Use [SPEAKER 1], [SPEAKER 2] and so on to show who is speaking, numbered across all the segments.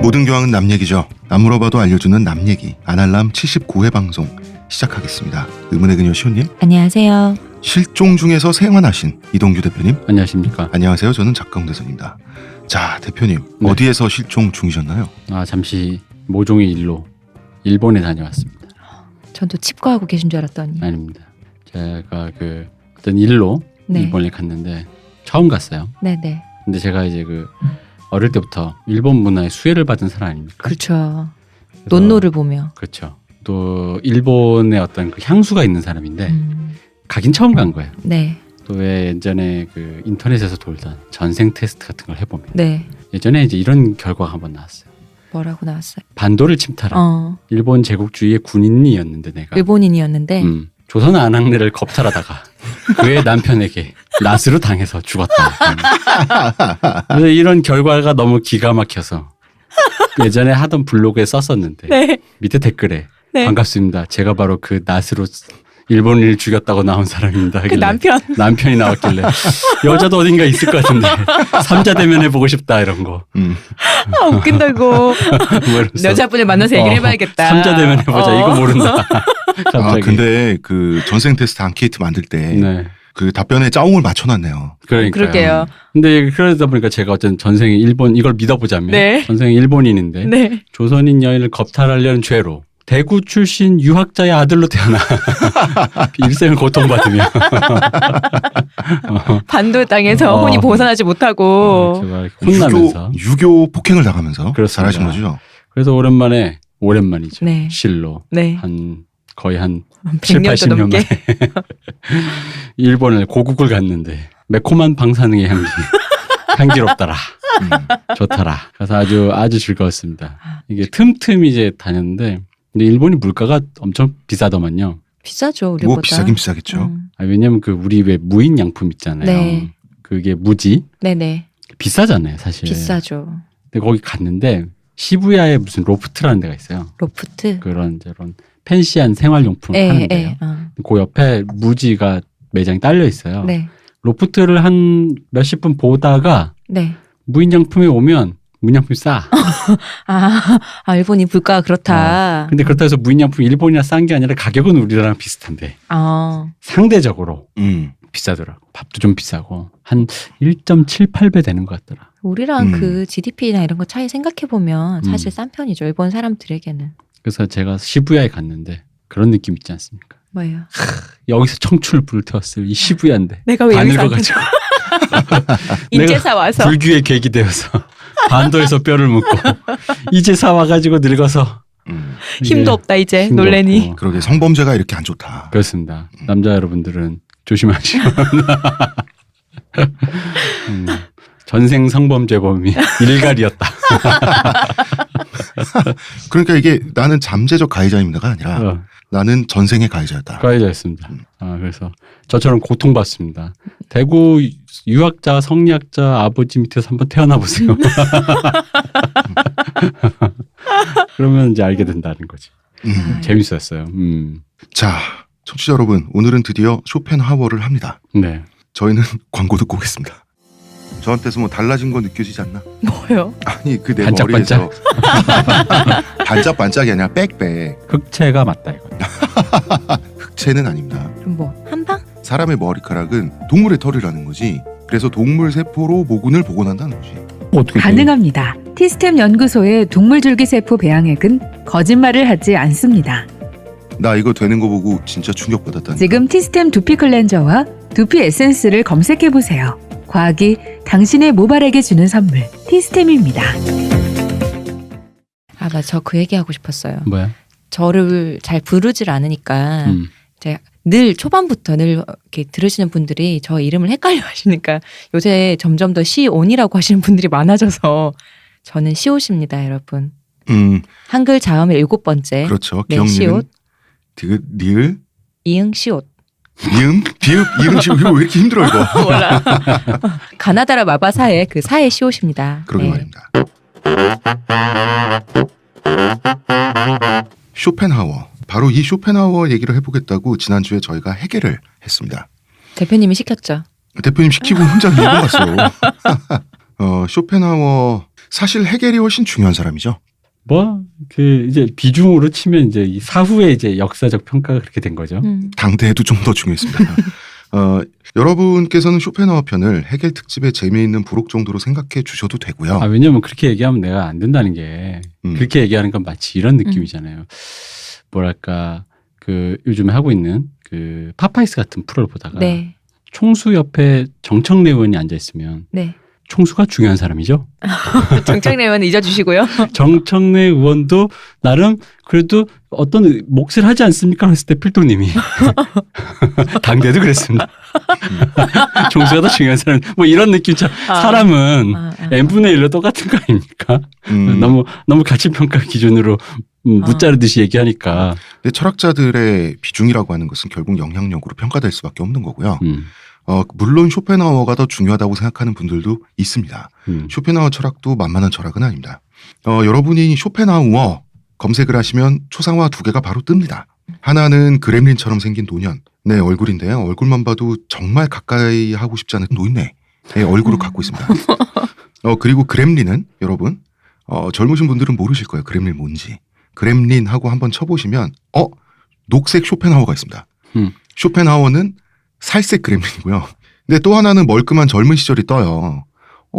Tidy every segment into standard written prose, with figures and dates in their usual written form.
[SPEAKER 1] 모든 교양은 남 얘기죠. 안 물어봐도 알려주는 남 얘기. 아날람 79회 방송 시작하겠습니다. 의문의 그녀 시호님.
[SPEAKER 2] 안녕하세요.
[SPEAKER 1] 실종 중에서 생환하신 이동규 대표님.
[SPEAKER 3] 안녕하십니까.
[SPEAKER 1] 안녕하세요. 저는 작가 홍대선입니다. 자, 대표님.
[SPEAKER 3] 네.
[SPEAKER 1] 어디에서 실종 중이셨나요?
[SPEAKER 3] 잠시 모종의 일로 일본에 다녀왔습니다.
[SPEAKER 2] 저도 치과하고 계신 줄 알았더니.
[SPEAKER 3] 아닙니다. 제가 어떤 일로
[SPEAKER 2] 네.
[SPEAKER 3] 일본에 갔는데 처음 갔어요.
[SPEAKER 2] 네네.
[SPEAKER 3] 근데 제가 이제 어릴 때부터 일본 문화에 수혜를 받은 사람 아닙니까?
[SPEAKER 2] 그렇죠.
[SPEAKER 3] 그래서
[SPEAKER 2] 논노를 보며.
[SPEAKER 3] 그렇죠. 또 일본의 어떤 그 향수가 있는 사람인데 가긴 처음 간 거예요.
[SPEAKER 2] 네.
[SPEAKER 3] 또 왜 예전에 인터넷에서 돌던 전생 테스트 같은 걸 해보면
[SPEAKER 2] 네.
[SPEAKER 3] 예전에 이제 이런 결과가 한번 나왔어요.
[SPEAKER 2] 뭐라고 나왔어요?
[SPEAKER 3] 반도를 침탈한 일본 제국주의의 군인이었는데 내가
[SPEAKER 2] 일본인이었는데
[SPEAKER 3] 조선 안악내를 겁탈하다가 그의 남편에게 낫으로 당해서 죽었다. 그래서 이런 결과가 너무 기가 막혀서 예전에 하던 블로그에 썼었는데
[SPEAKER 2] 네.
[SPEAKER 3] 밑에 댓글에
[SPEAKER 2] 네.
[SPEAKER 3] 반갑습니다. 제가 바로 그 낫으로 일본인을 죽였다고 나온 사람입니다.
[SPEAKER 2] 그
[SPEAKER 3] 남편이 나왔길래 여자도 어딘가 있을 것 같은데 삼자 대면해 보고 싶다 이런 거.
[SPEAKER 2] 웃긴다고. 여자분을 만나서 얘기를 해봐야겠다.
[SPEAKER 3] 삼자 대면해 보자. 이거 모른다. 갑자기.
[SPEAKER 1] 근데 그 전생 테스트 앙케이트 만들 때
[SPEAKER 3] 네.
[SPEAKER 1] 그 답변에 짜옹을 맞춰놨네요.
[SPEAKER 3] 그러니까요.
[SPEAKER 2] 그러게요.
[SPEAKER 3] 근데 그러다 보니까 제가 어쨌든 전생에 일본 이걸 믿어보자면
[SPEAKER 2] 네.
[SPEAKER 3] 전생에 일본인인데
[SPEAKER 2] 네.
[SPEAKER 3] 조선인 여인을 겁탈하려는 죄로 대구 출신 유학자의 아들로 태어나 일생을 고통받으며
[SPEAKER 2] 반도 땅에서 혼이 벗어나지 못하고.
[SPEAKER 3] 제가 혼나면서
[SPEAKER 1] 유교 폭행을 당하면서
[SPEAKER 3] 그렇습니다.
[SPEAKER 1] 잘하신 거죠.
[SPEAKER 3] 그래서 오랜만이죠.
[SPEAKER 2] 네.
[SPEAKER 3] 실로
[SPEAKER 2] 네.
[SPEAKER 3] 거의 한 7,
[SPEAKER 2] 100년도
[SPEAKER 3] 80년
[SPEAKER 2] 넘게.
[SPEAKER 3] 만에 일본을 고국을 갔는데 매콤한 방사능의 향기 향기롭더라. 좋더라. 그래서 아주 즐거웠습니다. 이게 틈틈이 이제 다녔는데 근데 일본이 물가가 엄청 비싸더만요.
[SPEAKER 2] 비싸죠 우리보다.
[SPEAKER 1] 뭐 비싸긴 비싸겠죠.
[SPEAKER 3] 왜냐면 우리 왜 무인 양품 있잖아요.
[SPEAKER 2] 네.
[SPEAKER 3] 그게 무지
[SPEAKER 2] 네네.
[SPEAKER 3] 비싸잖아요, 사실.
[SPEAKER 2] 비싸죠.
[SPEAKER 3] 근데 거기 갔는데 시부야에 무슨 로프트라는 데가 있어요.
[SPEAKER 2] 로프트.
[SPEAKER 3] 그런 팬시한 생활용품을 파는데요. 그 옆에 무지가 매장이 딸려 있어요.
[SPEAKER 2] 네.
[SPEAKER 3] 로프트를 한 몇십 분 보다가
[SPEAKER 2] 네.
[SPEAKER 3] 무인양품에 오면 무인양품이 싸.
[SPEAKER 2] 일본이 물가가 그렇다.
[SPEAKER 3] 근데 그렇다 해서 무인양품이 일본이나 싼 게 아니라 가격은 우리랑 비슷한데 상대적으로 비싸더라고. 밥도 좀 비싸고 한 1.78배 되는 것 같더라.
[SPEAKER 2] 우리랑 그 GDP나 이런 거 차이 생각해보면 사실 싼 편이죠. 일본 사람들에게는.
[SPEAKER 3] 그래서 제가 시부야에 갔는데 그런 느낌 있지 않습니까?
[SPEAKER 2] 뭐예요?
[SPEAKER 3] 여기서 청춘을 불태웠어요. 이 시부야인데.
[SPEAKER 2] 내가 왜
[SPEAKER 3] 다
[SPEAKER 2] 여기서
[SPEAKER 3] 늙어가지고.
[SPEAKER 2] 인제사 와서.
[SPEAKER 3] 불교의 계기 되어서 반도에서 뼈를 묻고 이제사 와가지고 늙어서
[SPEAKER 2] 힘도 없다 이제
[SPEAKER 3] 힘도
[SPEAKER 2] 놀래니.
[SPEAKER 3] 없고.
[SPEAKER 1] 그러게 성범죄가 이렇게 안 좋다.
[SPEAKER 3] 그렇습니다. 남자 여러분들은 조심하시고 전생 성범죄범이 일갈이었다.
[SPEAKER 1] 그러니까 이게 나는 잠재적 가해자입니다가 아니라 나는 전생의 가해자였다.
[SPEAKER 3] 가해자였습니다. 그래서 저처럼 고통받습니다. 대구 유학자, 성리학자 아버지 밑에서 한번 태어나 보세요. 그러면 이제 알게 된다는 거지. 재밌었어요.
[SPEAKER 1] 자, 청취자 여러분, 오늘은 드디어 쇼펜하워를 합니다.
[SPEAKER 3] 네.
[SPEAKER 1] 저희는 광고 듣고 오겠습니다. 저한테서 뭐 달라진 거 느껴지지 않나?
[SPEAKER 2] 뭐요?
[SPEAKER 1] 아니 내
[SPEAKER 3] 반짝반짝.
[SPEAKER 1] 머리에서 반짝반짝이 아니라 빽빽.
[SPEAKER 3] 흑채가 맞다 이거.
[SPEAKER 1] 흑채는 아닙니다.
[SPEAKER 2] 그럼 뭐 한방?
[SPEAKER 1] 사람의 머리카락은 동물의 털이라는 거지. 그래서 동물 세포로 모근을 복원한다는 거지.
[SPEAKER 3] 어떻게
[SPEAKER 4] 가능합니다. 티스템 연구소의 동물줄기세포 배양액은 거짓말을 하지 않습니다.
[SPEAKER 1] 나 이거 되는 거 보고 진짜 충격받았다니까.
[SPEAKER 4] 지금 티스템 두피 클렌저와 두피 에센스를 검색해보세요. 과학이 당신의 모발에게 주는 선물 티스템입니다.
[SPEAKER 2] 나 저 그 얘기하고 싶었어요.
[SPEAKER 3] 뭐야?
[SPEAKER 2] 저를 잘 부르질 않으니까 이제 늘 초반부터 늘 이렇게 들으시는 분들이 저 이름을 헷갈려 하시니까 요새 점점 더 시온이라고 하시는 분들이 많아져서 저는 시옷입니다, 여러분. 한글 자음의 7번째.
[SPEAKER 1] 그렇죠.
[SPEAKER 2] 네,
[SPEAKER 1] 기억니은
[SPEAKER 2] 시옷.
[SPEAKER 1] 디귿 니을
[SPEAKER 2] 이응 시옷.
[SPEAKER 1] 미음 비읍 이응 시옷. 이거 왜 이렇게 힘들어 이거.
[SPEAKER 2] 몰라. 가나다라 마바사의 그 사의 시옷입니다.
[SPEAKER 1] 그러게 말입니다. 쇼펜하워. 바로 이 쇼펜하워 얘기를 해보겠다고 지난주에 저희가 회계를 했습니다.
[SPEAKER 2] 대표님이 시켰죠.
[SPEAKER 1] 대표님 시키고 혼자 일본 갔어요. 쇼펜하워 사실 헤겔이 훨씬 중요한 사람이죠.
[SPEAKER 3] 뭐 그 이제 비중으로 치면 이제 이 사후에 이제 역사적 평가가 그렇게 된 거죠.
[SPEAKER 1] 당대에도 좀 더 중요했습니다. 여러분께서는 쇼펜하워 편을 헤겔 특집의 재미있는 부록 정도로 생각해 주셔도 되고요.
[SPEAKER 3] 아, 왜냐면 그렇게 얘기하면 내가 안 된다는 게 그렇게 얘기하는 건 마치 이런 느낌이잖아요. 뭐랄까 그 요즘에 하고 있는 그 파파이스 같은 프로를 보다가
[SPEAKER 2] 네.
[SPEAKER 3] 총수 옆에 정청래 의원이 앉아 있으면
[SPEAKER 2] 네.
[SPEAKER 3] 총수가 중요한 사람이죠.
[SPEAKER 2] 정청래 의원 잊어주시고요.
[SPEAKER 3] 정청래 의원도 나름 그래도 어떤 몫을 하지 않습니까? 했을 때 필도님이 당대도 그랬습니다. 총수가 더 중요한 사람 뭐 이런 느낌처럼 사람은 n분의 1로 똑같은 거 아닙니까? 너무 가치평가 기준으로 무자르듯이 얘기하니까.
[SPEAKER 1] 근데 철학자들의 비중이라고 하는 것은 결국 영향력으로 평가될 수밖에 없는 거고요. 물론 쇼펜하워가 더 중요하다고 생각하는 분들도 있습니다. 쇼펜하워 철학도 만만한 철학은 아닙니다. 여러분이 쇼펜하워 검색을 하시면 초상화 두 개가 바로 뜹니다. 하나는 그렘린처럼 생긴 노년의 얼굴인데요. 얼굴만 봐도 정말 가까이 하고 싶지 않은 노인네의 얼굴을 갖고 있습니다. 그리고 그렘린은 여러분 젊으신 분들은 모르실 거예요. 그렘린 뭔지. 그렘린하고 한번 쳐보시면 녹색 쇼펜하워가 있습니다. 쇼펜하워는 살색 그렘린이고요. 근데 또 하나는 멀끔한 젊은 시절이 떠요.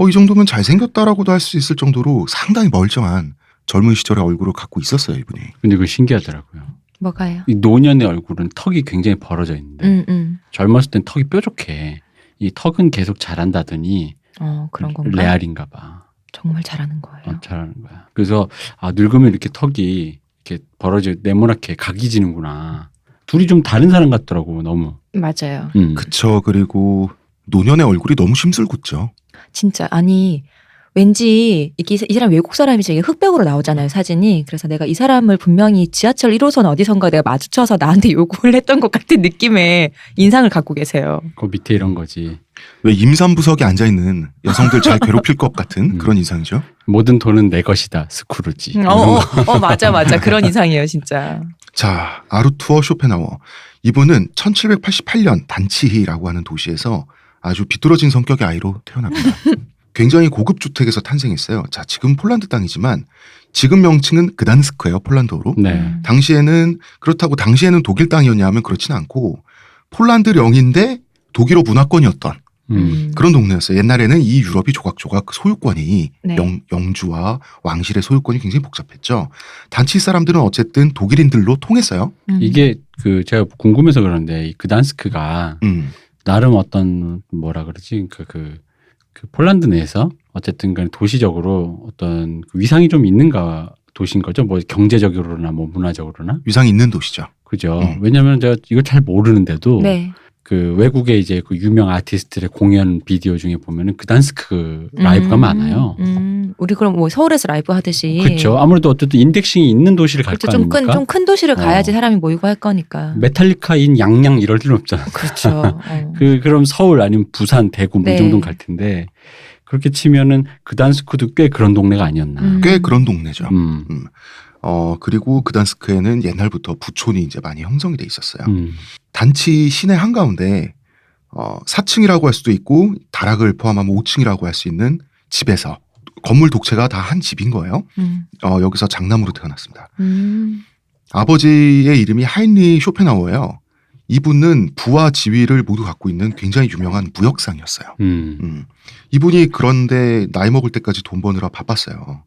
[SPEAKER 1] 이 정도면 잘생겼다라고도 할 수 있을 정도로 상당히 멀쩡한 젊은 시절의 얼굴을 갖고 있었어요, 이분이.
[SPEAKER 3] 근데 그거 신기하더라고요.
[SPEAKER 2] 뭐가요?
[SPEAKER 3] 이 노년의 얼굴은 턱이 굉장히 벌어져 있는데 젊었을 땐 턱이 뾰족해. 이 턱은 계속 자란다더니
[SPEAKER 2] 그런 건가?
[SPEAKER 3] 레알인가 봐.
[SPEAKER 2] 정말 잘하는 거예요.
[SPEAKER 3] 잘하는 거야. 그래서 늙으면 이렇게 턱이 이렇게 벌어져 네모나게 각이 지는구나. 둘이 좀 다른 사람 같더라고 너무.
[SPEAKER 2] 맞아요.
[SPEAKER 1] 그쵸. 그리고 노년의 얼굴이 너무 심술궂죠.
[SPEAKER 2] 진짜 아니 왠지 이 사람 외국 사람이지 이게 흑백으로 나오잖아요 사진이. 그래서 내가 이 사람을 분명히 지하철 1호선 어디선가 내가 마주쳐서 나한테 요구를 했던 것 같은 느낌의 인상을 갖고 계세요.
[SPEAKER 3] 그 밑에 이런 거지.
[SPEAKER 1] 왜 임산부석에 앉아있는 여성들 잘 괴롭힐 것 같은 그런 인상이죠.
[SPEAKER 3] 모든 돈은 내 것이다. 스크루지.
[SPEAKER 2] 맞아. 그런 인상이에요 진짜.
[SPEAKER 1] 자, 아르투어 쇼펜하워. 이분은 1788년 단치히라고 하는 도시에서 아주 비뚤어진 성격의 아이로 태어납니다. 굉장히 고급 주택에서 탄생했어요. 자, 지금 폴란드 땅이지만 지금 명칭은 그단스크예요, 폴란드어로.
[SPEAKER 3] 네.
[SPEAKER 1] 당시에는 독일 땅이었냐 하면 그렇진 않고 폴란드령인데 독일어 문화권이었던 그런 동네였어요. 옛날에는 이 유럽이 조각조각 소유권이
[SPEAKER 2] 네.
[SPEAKER 1] 영주와 왕실의 소유권이 굉장히 복잡했죠. 단치 사람들은 어쨌든 독일인들로 통했어요.
[SPEAKER 3] 이게 그 제가 궁금해서 그러는데 이 그단스크가 나름 어떤 뭐라 그러지 그 폴란드 내에서 어쨌든 간에 도시적으로 어떤 그 위상이 좀 있는가 도시인 거죠. 뭐 경제적으로나 뭐 문화적으로나
[SPEAKER 1] 위상이 있는 도시죠.
[SPEAKER 3] 그죠. 왜냐하면 제가 이걸 잘 모르는데도
[SPEAKER 2] 네.
[SPEAKER 3] 그 외국의 이제 그 유명 아티스트들의 공연 비디오 중에 보면은 그단스크 라이브가 많아요.
[SPEAKER 2] 우리 그럼 뭐 서울에서 라이브 하듯이.
[SPEAKER 3] 그렇죠. 아무래도 어쨌든 인덱싱이 있는 도시를 갈 거 아닙니까?
[SPEAKER 2] 좀 큰 도시를 가야지 사람이 모이고 할 거니까.
[SPEAKER 3] 메탈리카인 양양 이럴 일은 없잖아.
[SPEAKER 2] 그렇죠.
[SPEAKER 3] 그럼 서울 아니면 부산, 대구 뭐 이 정도는 갈 텐데 그렇게 치면은 그단스크도 꽤 그런 동네가 아니었나.
[SPEAKER 1] 꽤 그런 동네죠. 그리고 그단스크에는 옛날부터 부촌이 이제 많이 형성이 돼 있었어요. 단치 시내 한가운데 4층이라고 할 수도 있고 다락을 포함하면 5층이라고 할 수 있는 집에서 건물 독채가 다 한 집인 거예요. 여기서 장남으로 태어났습니다. 아버지의 이름이 하인리 쇼펜하워예요. 이분은 부와 지위를 모두 갖고 있는 굉장히 유명한 무역상이었어요. 이분이 그런데 나이 먹을 때까지 돈 버느라 바빴어요.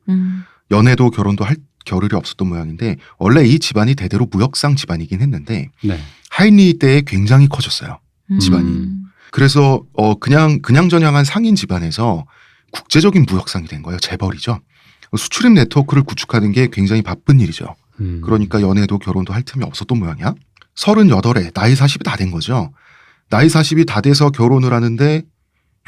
[SPEAKER 1] 연애도 결혼도 할 겨를이 없었던 모양인데 원래 이 집안이 대대로 무역상 집안이긴 했는데
[SPEAKER 3] 네.
[SPEAKER 1] 하인리 때에 굉장히 커졌어요. 집안이. 그래서 그냥저냥한 상인 집안에서 국제적인 무역상이 된 거예요. 재벌이죠. 수출입 네트워크를 구축하는 게 굉장히 바쁜 일이죠. 그러니까 연애도 결혼도 할 틈이 없었던 모양이야. 38에 나이 40이 다 된 거죠. 나이 40이 다 돼서 결혼을 하는데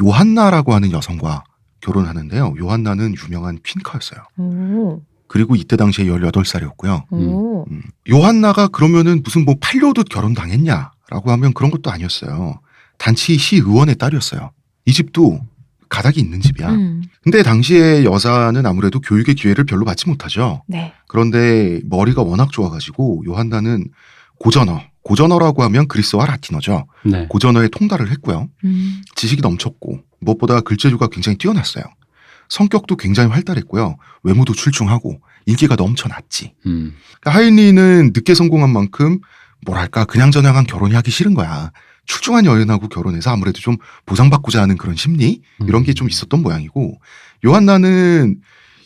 [SPEAKER 1] 요한나라고 하는 여성과 결혼하는데요. 요한나는 유명한 퀸카였어요. 그리고 이때 당시에 18살이었고요. 요한나가 그러면은 무슨 뭐 팔려도 결혼당했냐라고 하면 그런 것도 아니었어요. 단치 시의원의 딸이었어요. 이 집도 가닥이 있는 집이야. 근데 당시에 여자는 아무래도 교육의 기회를 별로 받지 못하죠.
[SPEAKER 2] 네.
[SPEAKER 1] 그런데 머리가 워낙 좋아가지고 요한나는 고전어라고 하면 그리스와 라틴어죠.
[SPEAKER 3] 네.
[SPEAKER 1] 고전어에 통달을 했고요. 지식이 넘쳤고 무엇보다 글재주가 굉장히 뛰어났어요. 성격도 굉장히 활달했고요. 외모도 출중하고 인기가 넘쳐났지.
[SPEAKER 3] 음.
[SPEAKER 1] 그러니까 하인리는 늦게 성공한 만큼 뭐랄까 그냥저냥한 결혼이 하기 싫은 거야. 출중한 여인하고 결혼해서 아무래도 좀 보상받고자 하는 그런 심리 이런 게 좀 있었던 모양이고 요한나는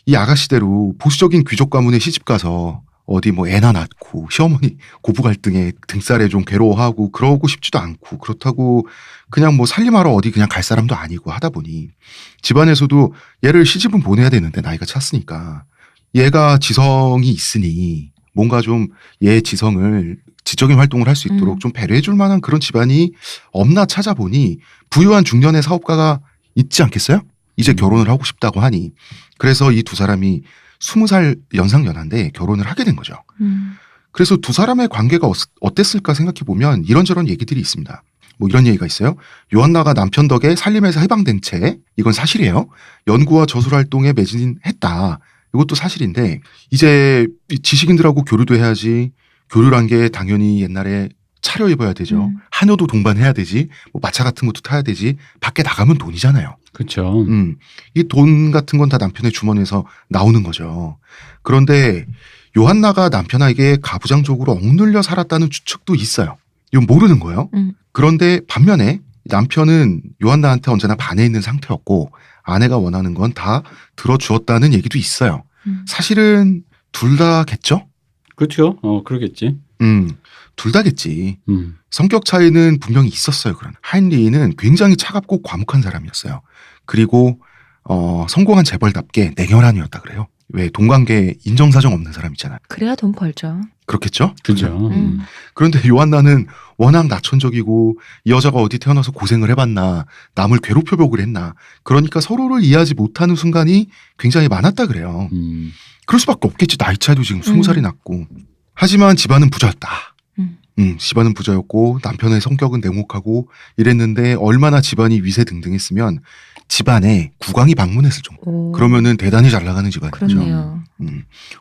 [SPEAKER 1] 이 아가씨대로 보수적인 귀족 가문에 시집가서 어디 뭐 애나 낳고 시어머니 고부 갈등에 등살에 좀 괴로워하고 그러고 싶지도 않고 그렇다고 그냥 뭐 살림하러 어디 그냥 갈 사람도 아니고 하다 보니 집안에서도 얘를 시집은 보내야 되는데 나이가 찼으니까 얘가 지성이 있으니 뭔가 좀 얘 지성을 지적인 활동을 할 수 있도록 좀 배려해 줄 만한 그런 집안이 없나 찾아보니 부유한 중년의 사업가가 있지 않겠어요? 이제 결혼을 하고 싶다고 하니 그래서 이 두 사람이 20살 연상연하인데 결혼을 하게 된 거죠. 그래서 두 사람의 관계가 어땠을까 생각해 보면 이런저런 얘기들이 있습니다. 뭐 이런 얘기가 있어요. 요한나가 남편 덕에 살림에서 해방된 채 이건 사실이에요. 연구와 저술 활동에 매진했다. 이것도 사실인데 이제 지식인들하고 교류도 해야지. 교류란 게 당연히 옛날에 차려입어야 되죠. 한여도 동반해야 되지. 뭐 마차 같은 것도 타야 되지. 밖에 나가면 돈이잖아요.
[SPEAKER 3] 그렇죠.
[SPEAKER 1] 이 돈 같은 건 다 남편의 주머니에서 나오는 거죠. 그런데 요한나가 남편에게 가부장적으로 억눌려 살았다는 추측도 있어요. 이건 모르는 거예요. 그런데 반면에 남편은 요한나한테 언제나 반해 있는 상태였고 아내가 원하는 건 다 들어주었다는 얘기도 있어요. 사실은 둘 다겠죠?
[SPEAKER 3] 그렇죠. 그러겠지.
[SPEAKER 1] 둘 다겠지. 성격 차이는 분명히 있었어요. 그런 하인리히는 굉장히 차갑고 과묵한 사람이었어요. 그리고 성공한 재벌답게 냉혈한이었다 그래요. 왜 동관계에 인정사정 없는 사람 있잖아요.
[SPEAKER 2] 그래야 돈 벌죠.
[SPEAKER 1] 그렇겠죠?
[SPEAKER 3] 그죠.
[SPEAKER 1] 그런데 요한나는 워낙 낙천적이고 이 여자가 어디 태어나서 고생을 해봤나 남을 괴롭혀보고 그랬나 그러니까 서로를 이해하지 못하는 순간이 굉장히 많았다 그래요. 그럴 수밖에 없겠지. 나이 차이도 지금 20살이 났고. 하지만 집안은 부자였다. 집안은 부자였고 남편의 성격은 냉혹하고 이랬는데 얼마나 집안이 위세등등했으면 집안에 국왕이 방문했을 정도. 그러면은 대단히 잘 나가는 집안이죠.
[SPEAKER 2] 그렇네요.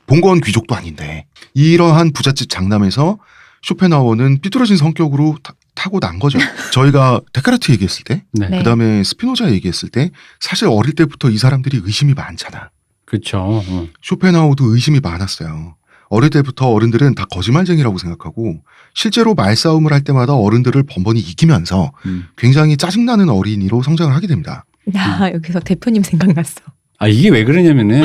[SPEAKER 1] 본건 귀족도 아닌데 이러한 부잣집 장남에서 쇼펜하우어는 삐뚤어진 성격으로 타고 난 거죠. 저희가 데카르트 얘기했을 때
[SPEAKER 3] 네.
[SPEAKER 1] 그다음에 스피노자 얘기했을 때 사실 어릴 때부터 이 사람들이 의심이 많잖아.
[SPEAKER 3] 그렇죠.
[SPEAKER 1] 쇼펜하우어도 의심이 많았어요. 어릴 때부터 어른들은 다 거짓말쟁이라고 생각하고 실제로 말싸움을 할 때마다 어른들을 번번이 이기면서 굉장히 짜증나는 어린이로 성장을 하게 됩니다.
[SPEAKER 2] 나 여기서 대표님 생각났어.
[SPEAKER 3] 아, 이게 왜 그러냐면은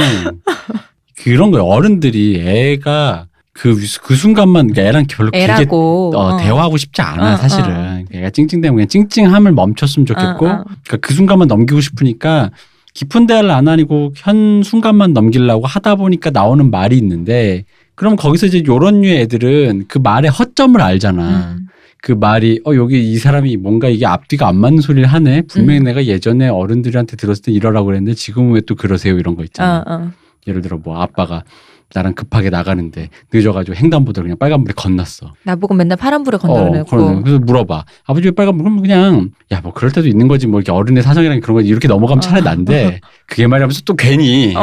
[SPEAKER 3] 그런 거예요. 어른들이 애가 그 순간만 그러니까 애랑 별로
[SPEAKER 2] 애라고
[SPEAKER 3] 길게 대화하고 싶지 않아 사실은. 애가 찡찡대면 그냥 찡찡함을 멈췄으면 좋겠고 그러니까 그 순간만 넘기고 싶으니까 깊은 대화를 안 하고 현 순간만 넘기려고 하다 보니까 나오는 말이 있는데 그럼 거기서 이제 요런 류의 애들은 그 말의 허점을 알잖아. 그 말이 여기 이 사람이 뭔가 이게 앞뒤가 안 맞는 소리를 하네. 분명히 내가 예전에 어른들한테 들었을 때 이러라고 그랬는데 지금은 왜 또 그러세요 이런 거 있잖아. 예를 들어 뭐 아빠가 나랑 급하게 나가는데 늦어가지고 횡단보도를 그냥 빨간불에 건넜어.
[SPEAKER 2] 나보고 맨날 파란불에 건너려고.
[SPEAKER 3] 그래서 물어봐. 아버지 왜 빨간불? 그럼 그냥 야 뭐 그럴 때도 있는 거지 뭐 이렇게 어른의 사정이랑 그런 거 이렇게 넘어가면 차라리 난데 그게 말이라면서 또 괜히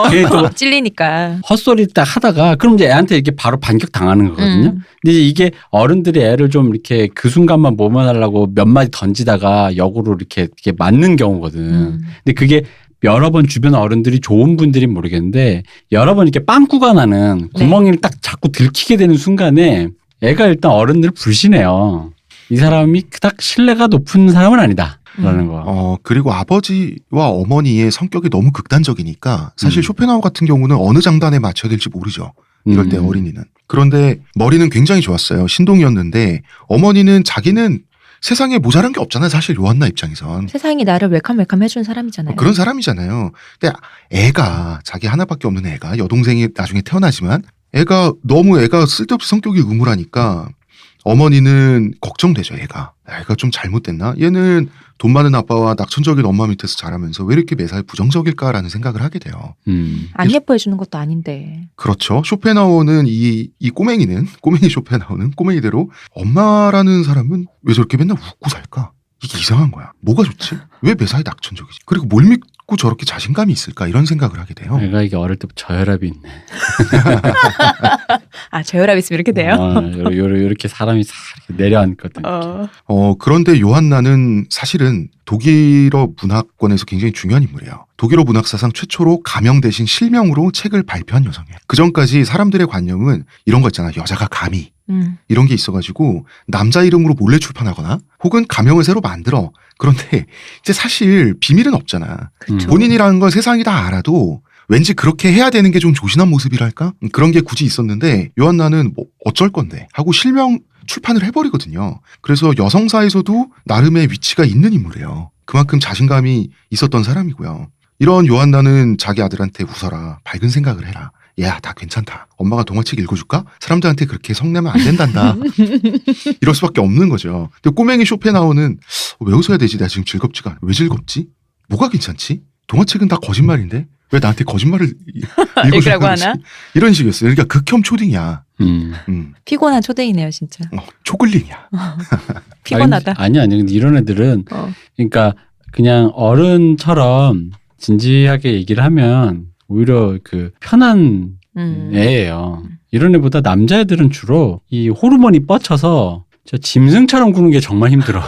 [SPEAKER 3] 괜히 또
[SPEAKER 2] 찔리니까
[SPEAKER 3] 헛소리 딱 하다가 그럼 이제 애한테 이렇게 바로 반격 당하는 거거든요. 근데 이제 이게 어른들이 애를 좀 이렇게 그 순간만 모면하려고 몇 마디 던지다가 역으로 이렇게 맞는 경우거든. 근데 그게 여러 번 주변 어른들이 좋은 분들이 모르겠는데 여러 번 이렇게 빵꾸가 나는 구멍을 딱 자꾸 들키게 되는 순간에 애가 일단 어른들을 불신해요. 이 사람이 그닥 신뢰가 높은 사람은 아니다. 라는 거.
[SPEAKER 1] 그리고 아버지와 어머니의 성격이 너무 극단적이니까 사실 쇼펜하우어 같은 경우는 어느 장단에 맞춰야 될지 모르죠. 이럴 때 어린이는. 그런데 머리는 굉장히 좋았어요. 신동이었는데 어머니는 자기는 세상에 모자란 게 없잖아요. 사실 요한나 입장에선.
[SPEAKER 2] 세상이 나를 웰컴 해준 사람이잖아요.
[SPEAKER 1] 그런 사람이잖아요. 근데 애가 자기 하나밖에 없는 애가 여동생이 나중에 태어나지만 애가 쓸데없이 성격이 음울하니까 어머니는 걱정되죠. 애가 좀 잘못됐나? 얘는 돈 많은 아빠와 낙천적인 엄마 밑에서 자라면서 왜 이렇게 매사에 부정적일까라는 생각을 하게 돼요.
[SPEAKER 2] 안 예뻐해 주는 것도 아닌데.
[SPEAKER 1] 그렇죠. 쇼펜하우어는 이 꼬맹이 쇼펜하우어는 꼬맹이대로 엄마라는 사람은 왜 저렇게 맨날 웃고 살까? 이게 이상한 거야. 뭐가 좋지? 왜 매사에 낙천적이지? 그리고 뭘 믿고 저렇게 자신감이 있을까? 이런 생각을 하게 돼요.
[SPEAKER 3] 내가 이게 어릴 때부터 저혈압이 있네.
[SPEAKER 2] 아, 저혈압 있으면 이렇게 돼요?
[SPEAKER 3] 이렇게 사람이 싹 이렇게 내려앉거든요.
[SPEAKER 1] 그런데 요한나는 사실은 독일어 문학권에서 굉장히 중요한 인물이에요. 독일어 문학사상 최초로 가명 대신 실명으로 책을 발표한 여성이에요. 그 전까지 사람들의 관념은 이런 거 있잖아. 여자가 감히. 이런 게 있어가지고 남자 이름으로 몰래 출판하거나 혹은 가명을 새로 만들어. 그런데 이제 사실 비밀은 없잖아.
[SPEAKER 2] 그쵸.
[SPEAKER 1] 본인이라는 걸 세상이 다 알아도 왠지 그렇게 해야 되는 게 좀 조신한 모습이랄까? 그런 게 굳이 있었는데 요한나는 뭐 어쩔 건데 하고 실명 출판을 해버리거든요. 그래서 여성사에서도 나름의 위치가 있는 인물이에요. 그만큼 자신감이 있었던 사람이고요. 이런 요한나는 자기 아들한테 웃어라. 밝은 생각을 해라. 야, 다 괜찮다. 엄마가 동화책 읽어줄까? 사람들한테 그렇게 성내면 안 된단다. 이럴 수밖에 없는 거죠. 근데 꼬맹이 쇼펜하우는 왜 웃어야 되지? 내가 지금 즐겁지가 않아. 왜 즐겁지? 뭐가 괜찮지? 동화책은 다 거짓말인데? 왜 나한테 거짓말을
[SPEAKER 2] 읽으라고 하나?
[SPEAKER 1] 이런 식이었어요. 그러니까 극혐 초딩이야.
[SPEAKER 2] 피곤한 초딩이네요, 진짜.
[SPEAKER 1] 초글링이야.
[SPEAKER 2] 피곤하다.
[SPEAKER 3] 아니. 근데 이런 애들은 그러니까 그냥 어른처럼 진지하게 얘기를 하면 오히려 그 편한 애예요. 이런 애보다 남자애들은 주로 이 호르몬이 뻗쳐서 저 짐승처럼 구는 게 정말 힘들어.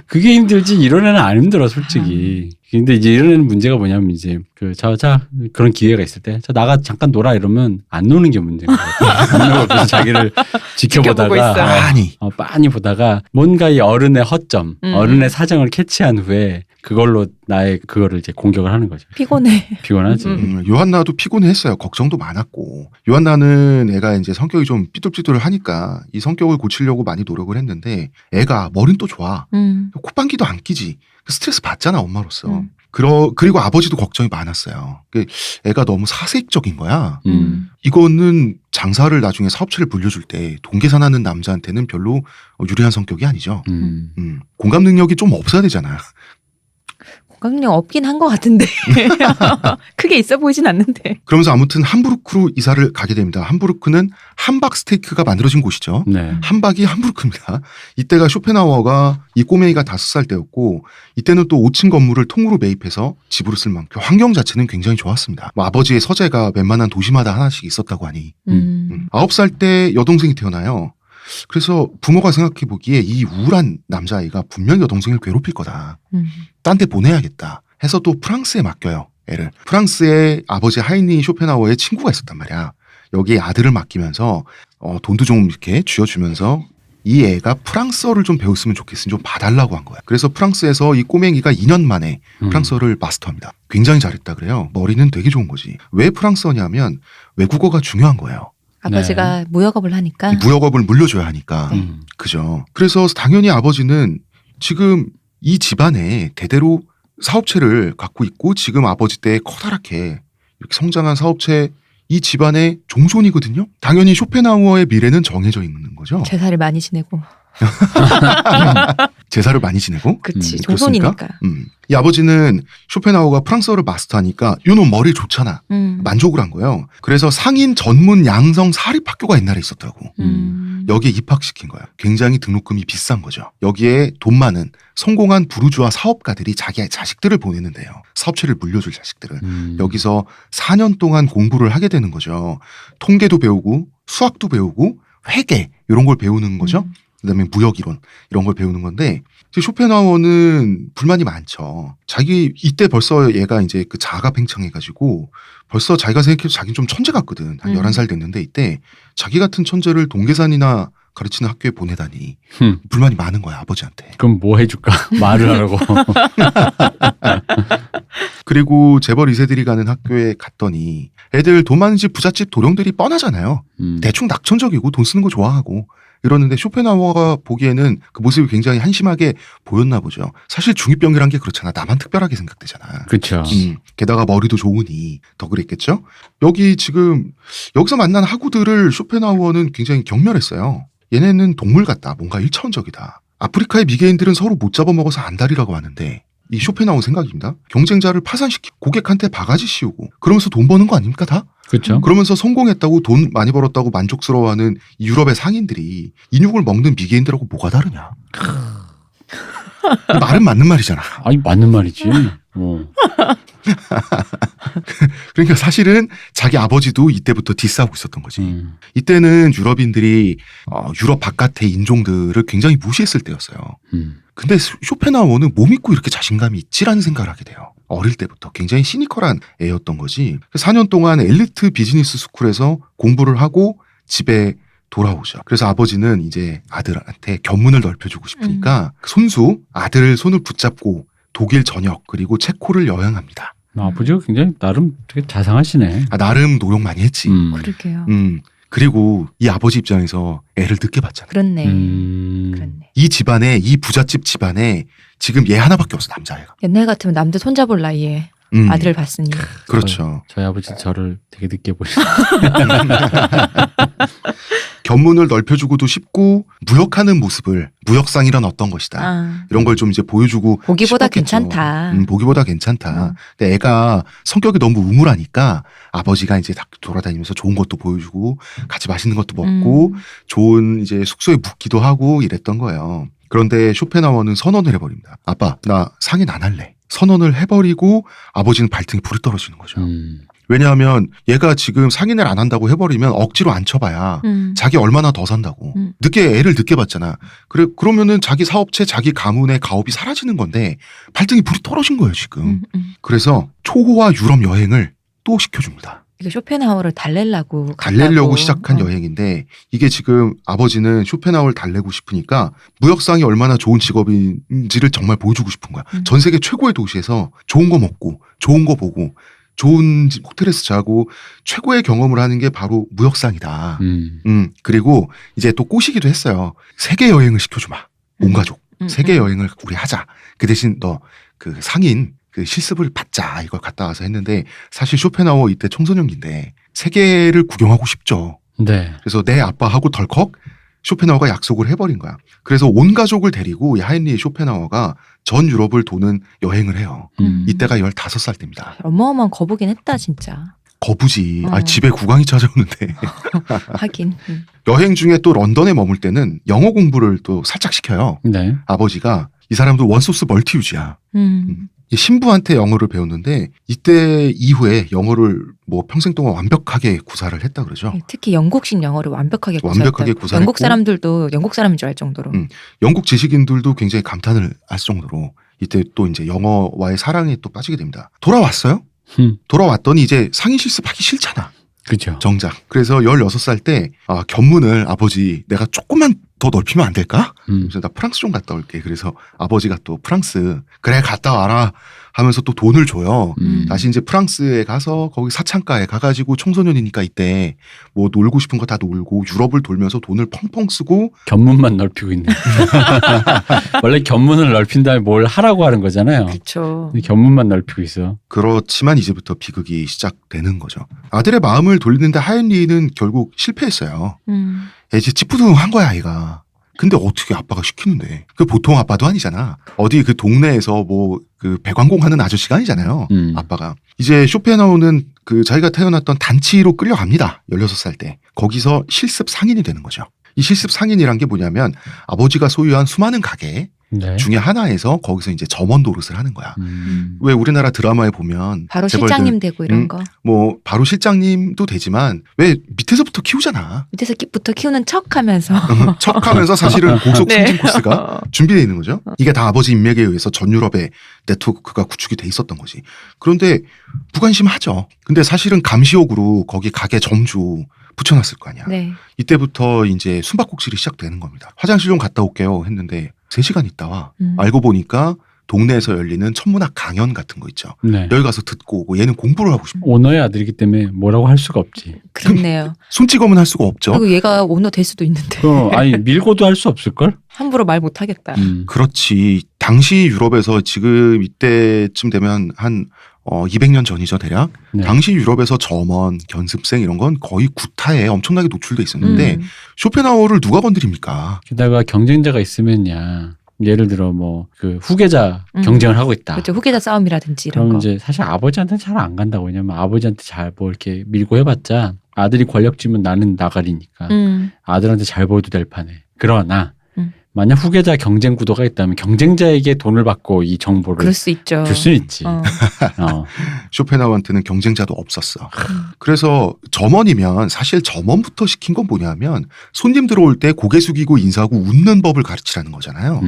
[SPEAKER 3] 그게 힘들지 이런 애는 안 힘들어 솔직히. 근데 이제 이런 애는 문제가 뭐냐면 이제 그런 기회가 있을 때 나가 잠깐 놀아 이러면 안 노는 게 문제인 거예요. 그래서 자기를 지켜보다가 빤히 보다가 뭔가 이 어른의 허점, 어른의 사정을 캐치한 후에 그걸로 나의 그거를 이제 공격을 하는 거죠. 피곤하지.
[SPEAKER 1] 요한나도 피곤했어요. 걱정도 많았고. 요한나는 애가 이제 성격이 좀 삐뚤삐뚤하니까 이 성격을 고치려고 많이 노력을 했는데 애가 머리는 또 좋아. 콧방귀도 안 끼지. 스트레스 받잖아 엄마로서. 그리고 아버지도 걱정이 많았어요. 애가 너무 사색적인 거야. 이거는 장사를 나중에 사업체를 물려줄 때 돈 계산하는 남자한테는 별로 유리한 성격이 아니죠. 공감 능력이 좀 없어야 되잖아.
[SPEAKER 2] 공감력 없긴 한 것 같은데 크게 있어 보이진 않는데.
[SPEAKER 1] 그러면서 아무튼 함부르크로 이사를 가게 됩니다. 함부르크는 함박 스테이크가 만들어진 곳이죠.
[SPEAKER 3] 네.
[SPEAKER 1] 함박이 함부르크입니다. 이때가 쇼펜하우어가 이 꼬맹이가 5살 때였고 이때는 또 5층 건물을 통으로 매입해서 집으로 쓸 만큼 환경 자체는 굉장히 좋았습니다. 뭐 아버지의 서재가 웬만한 도시마다 하나씩 있었다고 하니 9살 때 여동생이 태어나요. 그래서 부모가 생각해 보기에 이 우울한 남자아이가 분명히 여동생을 괴롭힐 거다. 딴 데 보내야겠다 해서 또 프랑스에 맡겨요. 애를. 프랑스에 아버지 하이니 쇼펜하우어의 친구가 있었단 말이야. 여기에 아들을 맡기면서 돈도 좀 이렇게 쥐어주면서 이 애가 프랑스어를 좀 배웠으면 좋겠으니 좀 봐달라고 한 거야. 그래서 프랑스에서 이 꼬맹이가 2년 만에 프랑스어를 마스터합니다. 굉장히 잘했다 그래요. 머리는 되게 좋은 거지. 왜 프랑스어냐면 외국어가 중요한 거예요.
[SPEAKER 2] 아버지가 무역업을 하니까.
[SPEAKER 1] 무역업을 물려줘야 하니까. 그죠. 그래서 당연히 아버지는 지금 이 집안에 대대로 사업체를 갖고 있고 지금 아버지 때 커다랗게 이렇게 성장한 사업체 이 집안의 종손이거든요. 당연히 쇼펜하우어의 미래는 정해져 있는 거죠.
[SPEAKER 2] 제사를 많이 지내고.
[SPEAKER 1] 제사를 많이 지내고?
[SPEAKER 2] 그치. 종손이니까.
[SPEAKER 1] 이 아버지는 쇼펜하우어가 프랑스어를 마스터하니까 요놈 머리 좋잖아. 만족을 한 거예요. 그래서 상인 전문 양성 사립학교가 옛날에 있었다고. 여기에 입학시킨 거예요. 굉장히 등록금이 비싼 거죠. 여기에 돈 많은 성공한 부르주아 사업가들이 자기 자식들을 보내는데요. 사업체를 물려줄 자식들을. 여기서 4년 동안 공부를 하게 되는 거죠. 통계도 배우고 수학도 배우고 회계 이런 걸 배우는 거죠. 그다음에 무역이론 이런 걸 배우는 건데 쇼펜하우어는 불만이 많죠. 자기 이때 벌써 얘가 이제 그 자아가 팽창해가지고 벌써 자기가 생각해도 자기는 좀 천재 같거든. 한 11살 됐는데 이때 자기 같은 천재를 동계산이나 가르치는 학교에 보내다니 불만이 많은 거야 아버지한테.
[SPEAKER 3] 그럼 뭐 해줄까? 말을 하라고.
[SPEAKER 1] 그리고 재벌 2세들이 가는 학교에 갔더니 애들 돈 많은 집 부잣집 도령들이 뻔하잖아요. 대충 낙천적이고 돈 쓰는 거 좋아하고 이러는데 쇼펜하우어가 보기에는 그 모습이 굉장히 한심하게 보였나 보죠. 사실 중2병이란 게 그렇잖아. 나만 특별하게 생각되잖아.
[SPEAKER 3] 그렇죠.
[SPEAKER 1] 게다가 머리도 좋으니 더 그랬겠죠. 여기서 만난 학우들을 쇼펜하우어는 굉장히 경멸했어요. 얘네는 동물 같다. 뭔가 1차원적이다. 아프리카의 미개인들은 서로 못 잡아먹어서 안달이라고 하는데 이 쇼펜하우어 생각입니다. 경쟁자를 파산시키고 고객한테 바가지 씌우고 그러면서 돈 버는 거 아닙니까 다?
[SPEAKER 3] 그렇죠.
[SPEAKER 1] 그러면서 성공했다고 돈 많이 벌었다고 만족스러워하는 유럽의 상인들이 인육을 먹는 미개인들하고 뭐가 다르냐. 말은 맞는 말이잖아.
[SPEAKER 3] 아니 맞는 말이지.
[SPEAKER 1] 그러니까 사실은 자기 아버지도 이때부터 디스하고 있었던 거지. 이때는 유럽인들이 유럽 바깥의 인종들을 굉장히 무시했을 때였어요. 근데 쇼펜하워는 뭐 믿고 이렇게 자신감이 있지라는 생각을 하게 돼요. 어릴 때부터 굉장히 시니컬한 애였던 거지. 4년 동안 엘리트 비즈니스 스쿨에서 공부를 하고 집에 돌아오죠. 그래서 아버지는 이제 아들한테 견문을 넓혀주고 싶으니까 손수 아들 손을 붙잡고 독일 전역 그리고 체코를 여행합니다.
[SPEAKER 3] 아버지가 굉장히 나름 되게 자상하시네.
[SPEAKER 1] 나름 노력 많이 했지.
[SPEAKER 2] 그러게요.
[SPEAKER 1] 그리고 이 아버지 입장에서 애를 늦게 봤잖아.
[SPEAKER 2] 그렇네. 그렇네.
[SPEAKER 1] 이 집안에 이 부잣집 집안에 지금 얘 하나밖에 없어 남자애가.
[SPEAKER 2] 옛날 같으면 남들 손잡을 나이에 아들을 봤으니.
[SPEAKER 1] 그렇죠.
[SPEAKER 3] 저희 아버지 저를 되게 늦게 보셨어요.
[SPEAKER 1] 견문을 넓혀주고도 싶고 무역하는 모습을 무역상이란 어떤 것이다. 이런 걸 좀 이제 보여주고
[SPEAKER 2] 보기보다
[SPEAKER 1] 싶었겠죠.
[SPEAKER 2] 괜찮다.
[SPEAKER 1] 보기보다 괜찮다. 근데 애가 성격이 너무 우물하니까 아버지가 이제 다 돌아다니면서 좋은 것도 보여주고 같이 맛있는 것도 먹고 좋은 이제 숙소에 묵기도 하고 이랬던 거예요. 그런데 쇼펜하워는 선언을 해버립니다. 아빠, 나 상인 안 할래. 선언을 해버리고 아버지는 발등에 불이 떨어지는 거죠. 왜냐하면 얘가 지금 상인을 안 한다고 해버리면 억지로 앉혀봐야 자기 얼마나 더 산다고. 애를 늦게 봤잖아. 그러면은 자기 사업체, 자기 가문의 가업이 사라지는 건데 발등에 불이 떨어진 거예요, 지금. 그래서 초호화 유럽 여행을 또 시켜줍니다.
[SPEAKER 2] 이게 쇼펜하워를 달래려고
[SPEAKER 1] 시작한 여행인데 이게 지금 아버지는 쇼펜하워를 달래고 싶으니까 무역상이 얼마나 좋은 직업인지를 정말 보여주고 싶은 거야. 전 세계 최고의 도시에서 좋은 거 먹고 좋은 거 보고 좋은 호텔에서 자고 최고의 경험을 하는 게 바로 무역상이다. 그리고 이제 또 꼬시기도 했어요. 세계 여행을 시켜주마. 온 가족. 세계 여행을 우리 하자. 그 대신 너 그 상인 그 실습을 받자 이걸 갔다 와서 했는데 사실 쇼펜하워 이때 청소년기인데 세계를 구경하고 싶죠.
[SPEAKER 3] 네.
[SPEAKER 1] 그래서 내 아빠하고 덜컥 쇼펜하워가 약속을 해버린 거야. 그래서 온 가족을 데리고 이 하인리 쇼펜하워가 전 유럽을 도는 여행을 해요. 이때가 15살 때입니다.
[SPEAKER 2] 어마어마한 거부긴 했다 진짜.
[SPEAKER 1] 거부지. 집에 국왕이 찾아오는데.
[SPEAKER 2] 하긴.
[SPEAKER 1] 여행 중에 또 런던에 머물 때는 영어 공부를 또 살짝 시켜요.
[SPEAKER 3] 네.
[SPEAKER 1] 아버지가 이 사람도 원소스 멀티유지야. 신부한테 영어를 배웠는데 이때 이후에 영어를 뭐 평생 동안 완벽하게 구사를 했다 그러죠.
[SPEAKER 2] 특히 영국식 영어를 완벽하게
[SPEAKER 1] 구사했고
[SPEAKER 2] 영국 사람들도 영국 사람인 줄 알 정도로.
[SPEAKER 1] 영국 지식인들도 굉장히 감탄을 할 정도로 이때 또 이제 영어와의 사랑에 또 빠지게 됩니다. 돌아왔어요. 돌아왔더니 이제 상인 실습하기 싫잖아.
[SPEAKER 3] 그렇죠.
[SPEAKER 1] 정작. 그래서 16살 때 견문을 아버지 내가 조금만 더 넓히면 안 될까? 그래서 나 프랑스 좀 갔다 올게. 그래서 아버지가 또 프랑스 그래 갔다 와라 하면서 또 돈을 줘요. 다시 이제 프랑스에 가서 거기 사창가에 가가지고 청소년이니까 이때 뭐 놀고 싶은 거 다 놀고 유럽을 돌면서 돈을 펑펑 쓰고
[SPEAKER 3] 견문만 넓히고 있네. 원래 견문을 넓힌 다음에 뭘 하라고 하는 거잖아요.
[SPEAKER 2] 그렇죠.
[SPEAKER 3] 견문만 넓히고 있어.
[SPEAKER 1] 그렇지만 이제부터 비극이 시작되는 거죠. 아들의 마음을 돌리는데 하인리는 결국 실패했어요. 이제 찌뿌둥한 거야 아이가. 근데 어떻게 아빠가 시키는데? 그 보통 아빠도 아니잖아. 어디 그 동네에서 뭐 그 배관공하는 아저씨가 아니잖아요. 아빠가. 이제 쇼펜하우는 그 자기가 태어났던 단치로 끌려갑니다. 16살 때. 거기서 실습 상인이 되는 거죠. 이 실습 상인이란 게 뭐냐면 아버지가 소유한 수많은 가게
[SPEAKER 3] 네.
[SPEAKER 1] 중에 하나에서 거기서 이제 점원 노릇을 하는 거야. 왜 우리나라 드라마에 보면
[SPEAKER 2] 바로
[SPEAKER 1] 재벌들,
[SPEAKER 2] 실장님 되고 이런 거.
[SPEAKER 1] 뭐 바로 실장님도 되지만 왜 밑에서부터 키우잖아.
[SPEAKER 2] 밑에서부터 키우는 척하면서
[SPEAKER 1] 척하면서 사실은 고속
[SPEAKER 2] 네.
[SPEAKER 1] 승진 코스가 준비되어 있는 거죠. 이게 다 아버지 인맥에 의해서 전 유럽의 네트워크가 구축이 돼 있었던 거지. 그런데 무관심하죠. 근데 사실은 감시욕으로 거기 가게 점주 붙여놨을 거 아니야.
[SPEAKER 2] 네.
[SPEAKER 1] 이때부터 이제 숨바꼭질이 시작되는 겁니다. 화장실 좀 갔다 올게요 했는데 3시간 있다 와. 알고 보니까 동네에서 열리는 천문학 강연 같은 거 있죠.
[SPEAKER 3] 네.
[SPEAKER 1] 여기 가서 듣고 오고 얘는 공부를 하고 싶어.
[SPEAKER 3] 오너의 아들이기 때문에 뭐라고 할 수가 없지.
[SPEAKER 2] 그렇네요.
[SPEAKER 1] 손찌검은 할 수가 없죠.
[SPEAKER 2] 그리고 얘가 오너 될 수도 있는데
[SPEAKER 3] 아니 밀고도 할 수 없을걸?
[SPEAKER 2] 함부로 말 못하겠다.
[SPEAKER 1] 그렇지. 당시 유럽에서 지금 이때쯤 되면 한 200년 전이죠 대략.
[SPEAKER 3] 네.
[SPEAKER 1] 당시 유럽에서 점원, 견습생 이런 건 거의 구타에 엄청나게 노출돼 있었는데 쇼펜하워를 누가 건드립니까?
[SPEAKER 3] 게다가 경쟁자가 있으면야 예를 들어 뭐 그 후계자 경쟁을 하고 있다.
[SPEAKER 2] 그렇죠. 후계자 싸움이라든지 이런
[SPEAKER 3] 그럼
[SPEAKER 2] 거.
[SPEAKER 3] 이제 사실 아버지한테는 잘 안 간다고. 왜냐면 아버지한테 잘 뭐 이렇게 밀고 해봤자 아들이 권력지면 나는 나가리니까 아들한테 잘 보여도 될 판에. 그러나 만약 후계자 경쟁 구도가 있다면 경쟁자에게 돈을 받고 이 정보를
[SPEAKER 2] 그럴 수 있죠.
[SPEAKER 3] 줄 수는 있지.
[SPEAKER 1] 쇼펜하우어한테는 경쟁자도 없었어. 그래서 점원이면 사실 점원부터 시킨 건 뭐냐면 손님 들어올 때 고개 숙이고 인사하고 웃는 법을 가르치라는 거잖아요.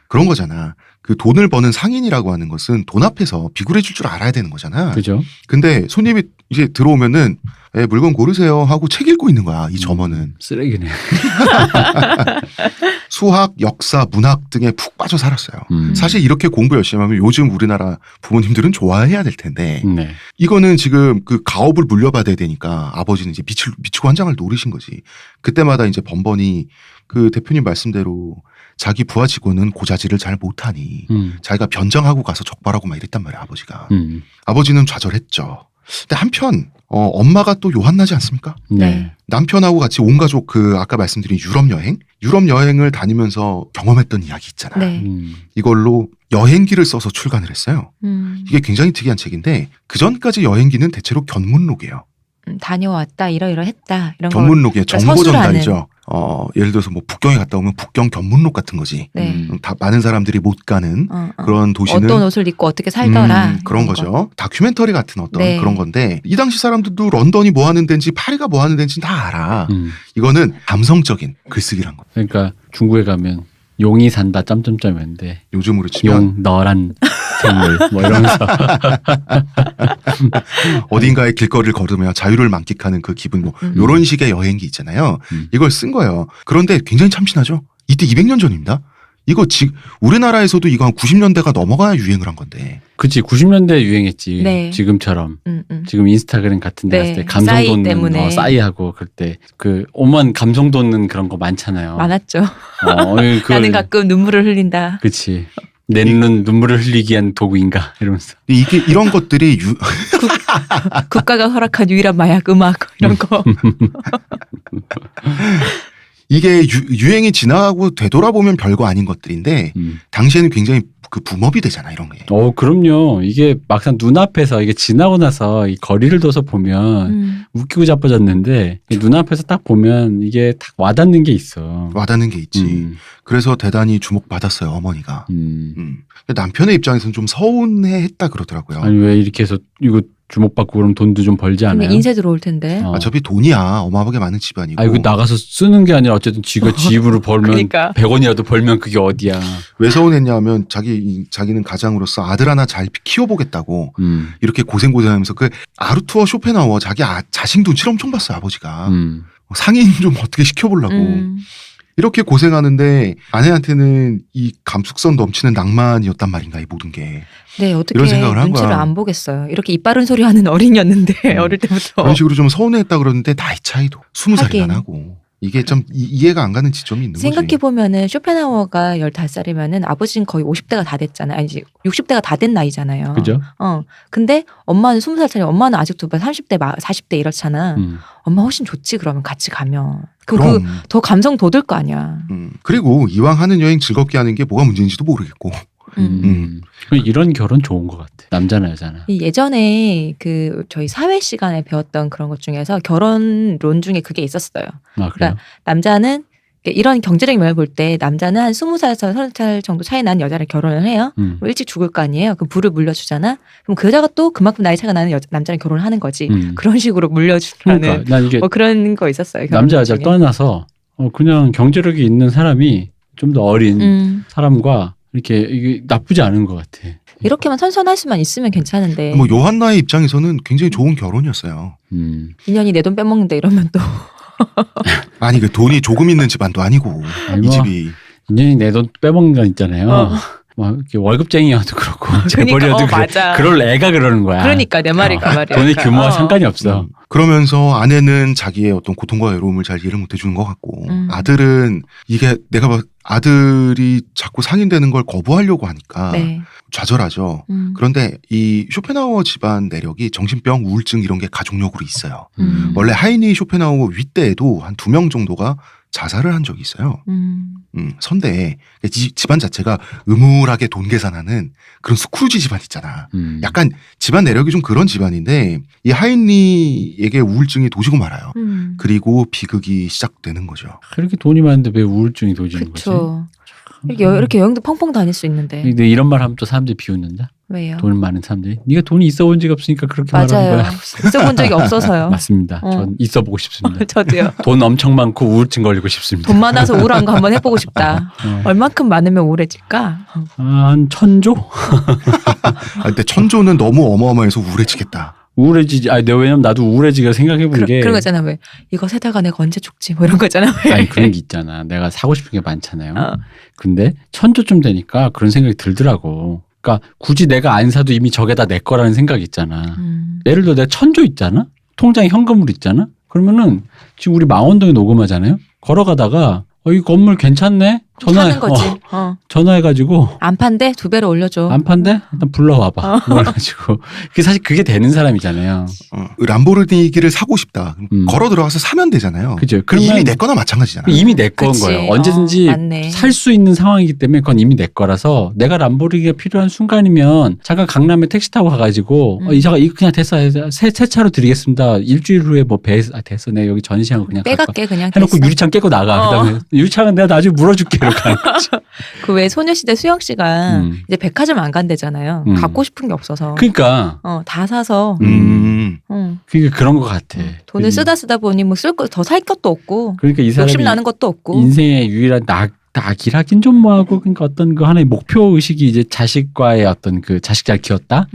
[SPEAKER 1] 그런 거잖아. 그 돈을 버는 상인이라고 하는 것은 돈 앞에서 비굴해 줄 줄 알아야 되는 거잖아.
[SPEAKER 3] 그죠?
[SPEAKER 1] 근데 손님이 이제 들어오면은 물건 고르세요 하고 책 읽고 있는 거야. 이 점원은.
[SPEAKER 3] 쓰레기네.
[SPEAKER 1] 수학, 역사, 문학 등에 푹 빠져 살았어요. 사실 이렇게 공부 열심히 하면 요즘 우리나라 부모님들은 좋아해야 될 텐데
[SPEAKER 3] 네.
[SPEAKER 1] 이거는 지금 그 가업을 물려받아야 되니까 아버지는 이제 미치고 환장을 노리신 거지. 그때마다 이제 번번이 그 대표님 말씀대로 자기 부하 직원은 고자질을 잘 못하니 자기가 변정하고 가서 적발하고 막 이랬단 말이야 아버지가. 아버지는 좌절했죠. 근데 한편 엄마가 또 요한나지 않습니까?
[SPEAKER 3] 네.
[SPEAKER 1] 남편하고 같이 온 가족 그 아까 말씀드린 유럽 여행을 다니면서 경험했던 이야기 있잖아.
[SPEAKER 2] 네.
[SPEAKER 1] 이걸로 여행기를 써서 출간을 했어요. 이게 굉장히 특이한 책인데 그 전까지 여행기는 대체로 견문록이에요.
[SPEAKER 2] 다녀왔다 이러이러했다 이런 거.
[SPEAKER 1] 견문록이에요.
[SPEAKER 2] 그러니까
[SPEAKER 1] 정보
[SPEAKER 2] 서술하는.
[SPEAKER 1] 전달이죠. 예를 들어서 뭐 북경에 갔다 오면 북경 견문록 같은 거지.
[SPEAKER 2] 네.
[SPEAKER 1] 다 많은 사람들이 못 가는 그런 도시는
[SPEAKER 2] 어떤 옷을 입고 어떻게 살더라.
[SPEAKER 1] 그런
[SPEAKER 2] 이런
[SPEAKER 1] 거죠.
[SPEAKER 2] 거.
[SPEAKER 1] 다큐멘터리 같은 어떤
[SPEAKER 2] 네.
[SPEAKER 1] 그런 건데 이 당시 사람들도 런던이 뭐 하는 데인지 파리가 뭐 하는 데인지 다 알아. 이거는 감성적인 글쓰기란 거.
[SPEAKER 3] 그러니까 중국에 가면 용이 산다 점점점인데
[SPEAKER 1] 요즘으로 치면
[SPEAKER 3] 용 너란 생물 뭐 이러면서
[SPEAKER 1] 어딘가의 길거리를 걸으며 자유를 만끽하는 그 기분 뭐 이런 식의 여행기 있잖아요. 이걸 쓴 거예요. 그런데 굉장히 참신하죠. 이때 200년 전입니다. 이거 우리나라에서도 이거 한 90년대가 넘어가야 유행을 한 건데.
[SPEAKER 3] 그치 90년대에 유행했지.
[SPEAKER 2] 네.
[SPEAKER 3] 지금처럼.
[SPEAKER 2] 음.
[SPEAKER 3] 지금 인스타그램 같은 데
[SPEAKER 2] 네.
[SPEAKER 3] 갔을 때 감성
[SPEAKER 2] 싸이
[SPEAKER 3] 돋는
[SPEAKER 2] 때문에.
[SPEAKER 3] 싸이하고 그럴 때 그 오만 감성 돋는 그런 거 많잖아요.
[SPEAKER 2] 많았죠.
[SPEAKER 3] 그걸,
[SPEAKER 2] 나는 가끔 눈물을 흘린다.
[SPEAKER 3] 그치. 내 눈은 눈물을 흘리기 위한 도구인가 이러면서.
[SPEAKER 1] 이게 이런 것들이
[SPEAKER 2] 국가가 허락한 유일한 마약 음악 이런 거.
[SPEAKER 1] 이게 유행이 지나가고 되돌아보면 별거 아닌 것들인데 당시에는 굉장히 그 붐업이 되잖아 이런 게.
[SPEAKER 3] 그럼요. 이게 막상 눈앞에서 이게 지나고 나서 이 거리를 둬서 보면 웃기고 자빠졌는데 눈앞에서 딱 보면 이게 딱 와닿는 게 있어.
[SPEAKER 1] 와닿는 게 있지. 그래서 대단히 주목받았어요 어머니가. 근데 남편의 입장에서는 좀 서운해했다 그러더라고요.
[SPEAKER 3] 아니 왜 이렇게 해서 이거 주목받고 그럼 돈도 좀 벌지
[SPEAKER 2] 근데
[SPEAKER 3] 않아요?
[SPEAKER 2] 인쇄 들어올 텐데.
[SPEAKER 1] 어차피 돈이야. 어마어마하게 많은 집안이고.
[SPEAKER 3] 이거 나가서 쓰는 게 아니라 어쨌든 지가 집으로 벌면
[SPEAKER 2] 그러니까.
[SPEAKER 3] 100원이라도 벌면 그게 어디야.
[SPEAKER 1] 왜 서운했냐면 자기는 가장으로서 아들 하나 잘 키워보겠다고 이렇게 고생하면서 그 아르투어 쇼펜하우어 자기 자식 눈치를 엄청 봤어요 아버지가. 상인 좀 어떻게 시켜보려고. 이렇게 고생하는데 아내한테는 이 감숙성 넘치는 낭만이었단 말인가 이 모든 게.
[SPEAKER 2] 네, 어떻게
[SPEAKER 1] 이런 생각을 한
[SPEAKER 2] 눈치를
[SPEAKER 1] 거야.
[SPEAKER 2] 안 보겠어요. 이렇게 입 바른 소리 하는 어린이였는데 어릴 때부터.
[SPEAKER 1] 그런 식으로 좀 서운해했다 그러는데 나이 차이도 20살이
[SPEAKER 2] 하긴.
[SPEAKER 1] 안 하고. 이게 좀 이해가 안 가는 지점이 있는 거지.
[SPEAKER 2] 생각해보면은 쇼펜하우어가 15살이면은 아버지는 거의 50대가 다 됐잖아요. 아니지 60대가 다 된 나이잖아요.
[SPEAKER 3] 그죠?
[SPEAKER 2] 근데 엄마는 20살짜리 엄마는 아직도 30대 40대 이렇잖아. 엄마 훨씬 좋지 그러면 같이 가면.
[SPEAKER 1] 그럼.
[SPEAKER 2] 더 감성 돋을 거 아니야.
[SPEAKER 1] 그리고 이왕 하는 여행 즐겁게 하는 게 뭐가 문제인지도 모르겠고.
[SPEAKER 3] 이런 결혼 좋은 것 같아. 남자나 여자나.
[SPEAKER 2] 예전에 그 저희 사회 시간에 배웠던 그런 것 중에서 결혼론 중에 그게 있었어요.
[SPEAKER 3] 아, 그래요?
[SPEAKER 2] 남자는 이런 경제적인 면을 볼 때 남자는 한 20살에서 30살 정도 차이 나는 여자를 결혼을 해요. 뭐 일찍 죽을 거 아니에요. 그럼 부를 물려주잖아. 그럼 그 여자가 또 그만큼 나이 차이가 나는 남자랑 결혼을 하는 거지. 그런 식으로 물려주라는
[SPEAKER 3] 그러니까 난 이게
[SPEAKER 2] 뭐 그런 거 있었어요.
[SPEAKER 3] 남자 여자를 떠나서 그냥 경제력이 있는 사람이 좀 더 어린 사람과 이렇게 이게 나쁘지 않은 것 같아.
[SPEAKER 2] 이렇게만 선선할 수만 있으면 괜찮은데.
[SPEAKER 1] 뭐 요한나의 입장에서는 굉장히 좋은 결혼이었어요.
[SPEAKER 2] 인연이 내 돈 빼먹는다 이러면 또.
[SPEAKER 1] 아니 그 돈이 조금 있는 집안도 아니고 이 집이.
[SPEAKER 3] 인연이 내 돈 빼먹는 건 있잖아요. 막 이렇게 월급쟁이여도 그렇고 재벌이어도
[SPEAKER 2] 맞아.
[SPEAKER 3] 그럴 애가 그러는 거야.
[SPEAKER 2] 그러니까 내 말이 그 말이야.
[SPEAKER 3] 돈의 규모와 상관이 없어.
[SPEAKER 1] 그러면서 아내는 자기의 어떤 고통과 외로움을 잘 이해를 못 해주는 것 같고 아들은 이게 내가 아들이 자꾸 상인되는 걸 거부하려고 하니까
[SPEAKER 2] 네.
[SPEAKER 1] 좌절하죠. 그런데 이 쇼펜하우어 집안 내력이 정신병, 우울증 이런 게 가족력으로 있어요. 원래 하이니 쇼펜하우어 윗대에도 한 2명 정도가 자살을 한 적이 있어요. 선대에 집안 자체가 음울하게 돈 계산하는 그런 스크루지 집안 있잖아. 약간 집안 내력이 좀 그런 집안인데 이 하인리에게 우울증이 도지고 말아요. 그리고 비극이 시작되는 거죠.
[SPEAKER 3] 그렇게 돈이 많은데 왜 우울증이 도지는 거지?
[SPEAKER 2] 그렇죠. 이렇게 여행도 펑펑 다닐 수 있는데.
[SPEAKER 3] 근데 이런 말 하면 또 사람들이 비웃는다.
[SPEAKER 2] 왜요?
[SPEAKER 3] 돈 많은 사람들이. 네가 돈이 있어 본 적이 없으니까 그렇게 말하는
[SPEAKER 2] 맞아요.
[SPEAKER 3] 거야.
[SPEAKER 2] 있어본 적이 없어서요.
[SPEAKER 3] 맞습니다. 전 있어 보고 싶습니다.
[SPEAKER 2] 저도요.
[SPEAKER 3] 돈 엄청 많고 우울증 걸리고 싶습니다.
[SPEAKER 2] 돈 많아서 우울한 거 한번 해보고 싶다. 얼만큼 많으면 우울해질까?
[SPEAKER 3] 한 1,000조?
[SPEAKER 1] 근데 1,000조는 너무 어마어마해서 우울해지겠다.
[SPEAKER 3] 우울해지지. 아니, 내가 왜냐면 나도 우울해지게 생각해본 게.
[SPEAKER 2] 그런 거 있잖아. 왜 이거 세다가 내가 언제 죽지? 뭐 이런 거 있잖아. 왜.
[SPEAKER 3] 아니, 그런 게 있잖아. 내가 사고 싶은 게 많잖아요. 근데 1,000조쯤 되니까 그런 생각이 들더라고. 그러니까 굳이 내가 안 사도 이미 저게 다 내 거라는 생각이 있잖아. 예를 들어 내가 1,000조 있잖아? 통장에 현금으로 있잖아? 그러면은 지금 우리 망원동에 녹음하잖아요? 걸어가다가 이 건물 괜찮네?
[SPEAKER 2] 사는 거지.
[SPEAKER 3] 전화해가지고
[SPEAKER 2] 안 판대? 2배로 올려줘.
[SPEAKER 3] 안 판대? 일단 불러와봐. 그래가지고 그게 사실 그게 되는 사람이잖아요.
[SPEAKER 1] 람보르기니를 사고 싶다. 걸어 들어가서 사면 되잖아요.
[SPEAKER 3] 그죠?
[SPEAKER 1] 이미 내 거나 마찬가지잖아요.
[SPEAKER 3] 이미 내 거인
[SPEAKER 2] 그치.
[SPEAKER 3] 거예요. 언제든지 살 수 있는 상황이기 때문에 그건 이미 내 거라서 내가 람보르기니가 필요한 순간이면 잠깐 강남에 택시 타고 가가지고 이거 그냥 됐어. 새 차로 드리겠습니다. 일주일 후에 뭐 됐어. 내가 여기 전시한 거 그냥
[SPEAKER 2] 빼갈게 그냥.
[SPEAKER 3] 해놓고
[SPEAKER 2] 됐어.
[SPEAKER 3] 유리창 깨고 나가. 그다음에 유리창은 내가 나중에 물어줄게. 이렇게 하는 거지.
[SPEAKER 2] 그 왜 소녀시대 수영 씨가 이제 백화점 안 간대잖아요. 갖고 싶은 게 없어서.
[SPEAKER 3] 그러니까
[SPEAKER 2] 다 사서.
[SPEAKER 3] 그러니까 그런 것 같아.
[SPEAKER 2] 돈을 쓰다 보니 뭐 쓸 거 더 살 것도 없고.
[SPEAKER 3] 그러니까 이 사람이
[SPEAKER 2] 욕심 나는 것도 없고.
[SPEAKER 3] 인생의 유일한 낙이라긴 좀 뭐하고 그러니까 어떤 그 하나의 목표 의식이 이제 자식과의 어떤 그 자식 잘 키웠다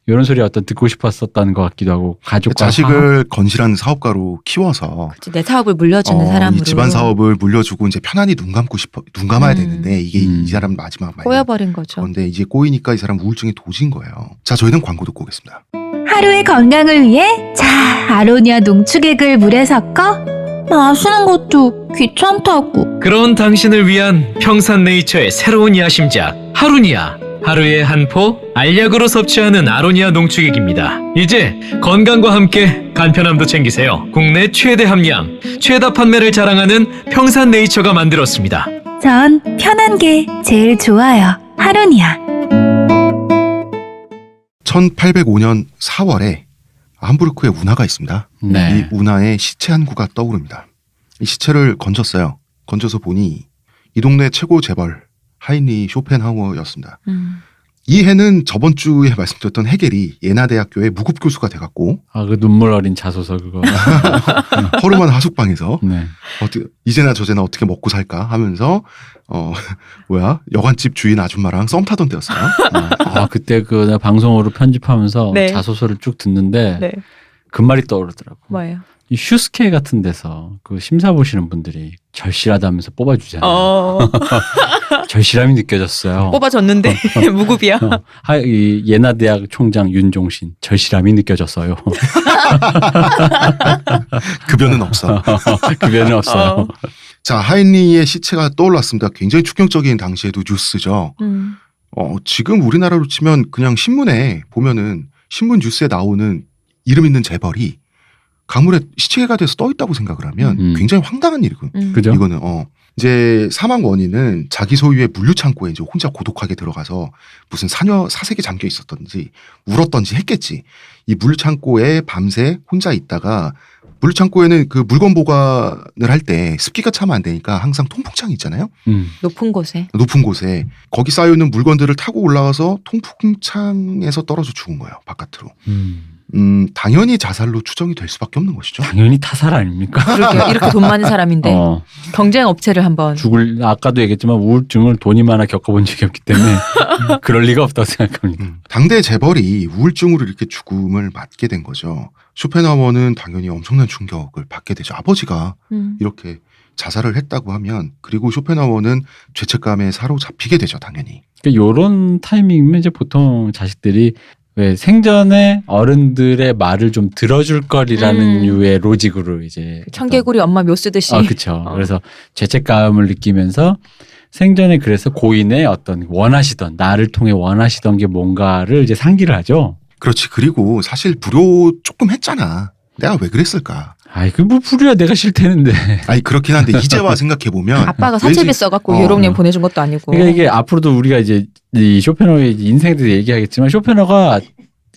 [SPEAKER 3] 이런 소리 어떤 듣고 싶었었다는 것 같기도 하고 가족과
[SPEAKER 1] 자식을 건실한 사업가로 키워서
[SPEAKER 2] 그치, 내 사업을 물려주는 사람으로
[SPEAKER 1] 이 집안 사업을 물려주고 이제 편안히 눈 감아야 되는데 이게 이 사람 마지막 말이
[SPEAKER 2] 꼬여버린 거죠.
[SPEAKER 1] 그런데 이제 꼬이니까 이 사람 우울증에 도진 거예요. 자, 저희는 광고 듣고 오겠습니다.
[SPEAKER 5] 하루의 건강을 위해 자 아로니아 농축액을 물에 섞어 마시는 것도 귀찮다고.
[SPEAKER 6] 그런 당신을 위한 평산네이처의 새로운 야심작 하루니아. 하루에 한 포 알약으로 섭취하는 아로니아 농축액입니다. 이제 건강과 함께 간편함도 챙기세요. 국내 최대 함량, 최다 판매를 자랑하는 평산네이처가 만들었습니다.
[SPEAKER 5] 전 편한 게 제일 좋아요. 하루니아.
[SPEAKER 1] 1805년 4월에 함부르크에 운하가 있습니다.
[SPEAKER 3] 네.
[SPEAKER 1] 이 운하에 시체 한 구가 떠오릅니다. 이 시체를 건졌어요. 건져서 보니 이 동네 최고 재벌 하인리 쇼펜하우어였습니다. 이 해는 저번 주에 말씀드렸던 헤겔이 예나대학교의 무급 교수가 돼갖고
[SPEAKER 3] 그 눈물 어린 자소서 그거
[SPEAKER 1] 허름한 하숙방에서
[SPEAKER 3] 네.
[SPEAKER 1] 이제나 저제나 어떻게 먹고 살까 하면서 여관집 주인 아줌마랑 썸 타던 때였어요.
[SPEAKER 3] 그때 그 내가 방송으로 편집하면서
[SPEAKER 2] 네.
[SPEAKER 3] 자소서를 쭉 듣는데
[SPEAKER 2] 네.
[SPEAKER 3] 그 말이 떠오르더라고.
[SPEAKER 2] 뭐예요?
[SPEAKER 3] 이 슈스케 같은 데서 그 심사 보시는 분들이 절실하다면서 뽑아주잖아요. 절실함이 느껴졌어요.
[SPEAKER 2] 뽑아줬는데 무급이야.
[SPEAKER 3] 이 예나대학 총장 윤종신 절실함이 느껴졌어요.
[SPEAKER 1] 급여는 없어.
[SPEAKER 3] 급여는 없어요.
[SPEAKER 1] 자, 하인리의 시체가 떠올랐습니다. 굉장히 충격적인 당시에도 뉴스죠. 지금 우리나라로 치면 그냥 신문에 보면은 신문 뉴스에 나오는 이름 있는 재벌이 강물에 시체가 돼서 떠 있다고 생각을 하면 굉장히 황당한 일이거든요.
[SPEAKER 3] 그죠?
[SPEAKER 1] 이거는 이제 사망 원인은 자기 소유의 물류 창고에 이제 혼자 고독하게 들어가서 무슨 사색에 잠겨 있었던지 울었던지 했겠지. 이 물류 창고에 밤새 혼자 있다가 물류 창고에는 그 물건 보관을 할 때 습기가 차면 안 되니까 항상 통풍창이 있잖아요.
[SPEAKER 2] 높은 곳에.
[SPEAKER 1] 높은 곳에 거기 쌓여 있는 물건들을 타고 올라가서 통풍창에서 떨어져 죽은 거예요. 바깥으로. 당연히 자살로 추정이 될 수밖에 없는 것이죠.
[SPEAKER 3] 당연히 타살 아닙니까?
[SPEAKER 2] 그러게요. 이렇게 돈 많은 사람인데 경쟁 업체를 한번
[SPEAKER 3] 아까도 얘기했지만 우울증을 돈이 많아 겪어본 적이 없기 때문에 그럴 리가 없다고 생각합니다.
[SPEAKER 1] 당대 재벌이 우울증으로 이렇게 죽음을 맞게 된 거죠. 쇼펜하우어는 당연히 엄청난 충격을 받게 되죠. 아버지가 이렇게 자살을 했다고 하면 그리고 쇼펜하우어는 죄책감에 사로잡히게 되죠. 당연히.
[SPEAKER 3] 그러니까 이런 타이밍이면 이제 보통 자식들이 왜 생전에 어른들의 말을 좀 들어줄 거리라는 유의 로직으로 이제
[SPEAKER 2] 청개구리 엄마 묘 쓰듯이.
[SPEAKER 3] 그렇죠. 그래서 죄책감을 느끼면서 생전에 그래서 고인의 어떤 나를 통해 원하시던 게 뭔가를 이제 상기를 하죠.
[SPEAKER 1] 그렇지. 그리고 사실 불효 조금 했잖아. 내가 왜 그랬을까?
[SPEAKER 3] 그 뭐 불효야 내가 싫대는데.
[SPEAKER 1] 그렇긴 한데 이제 와 생각해 보면
[SPEAKER 2] 아빠가 사채비 써갖고 유럽여행 보내준 것도 아니고.
[SPEAKER 3] 그러니까 이게 앞으로도 우리가 이제 이 쇼펜허의 인생에 대해서 얘기하겠지만 쇼펜허가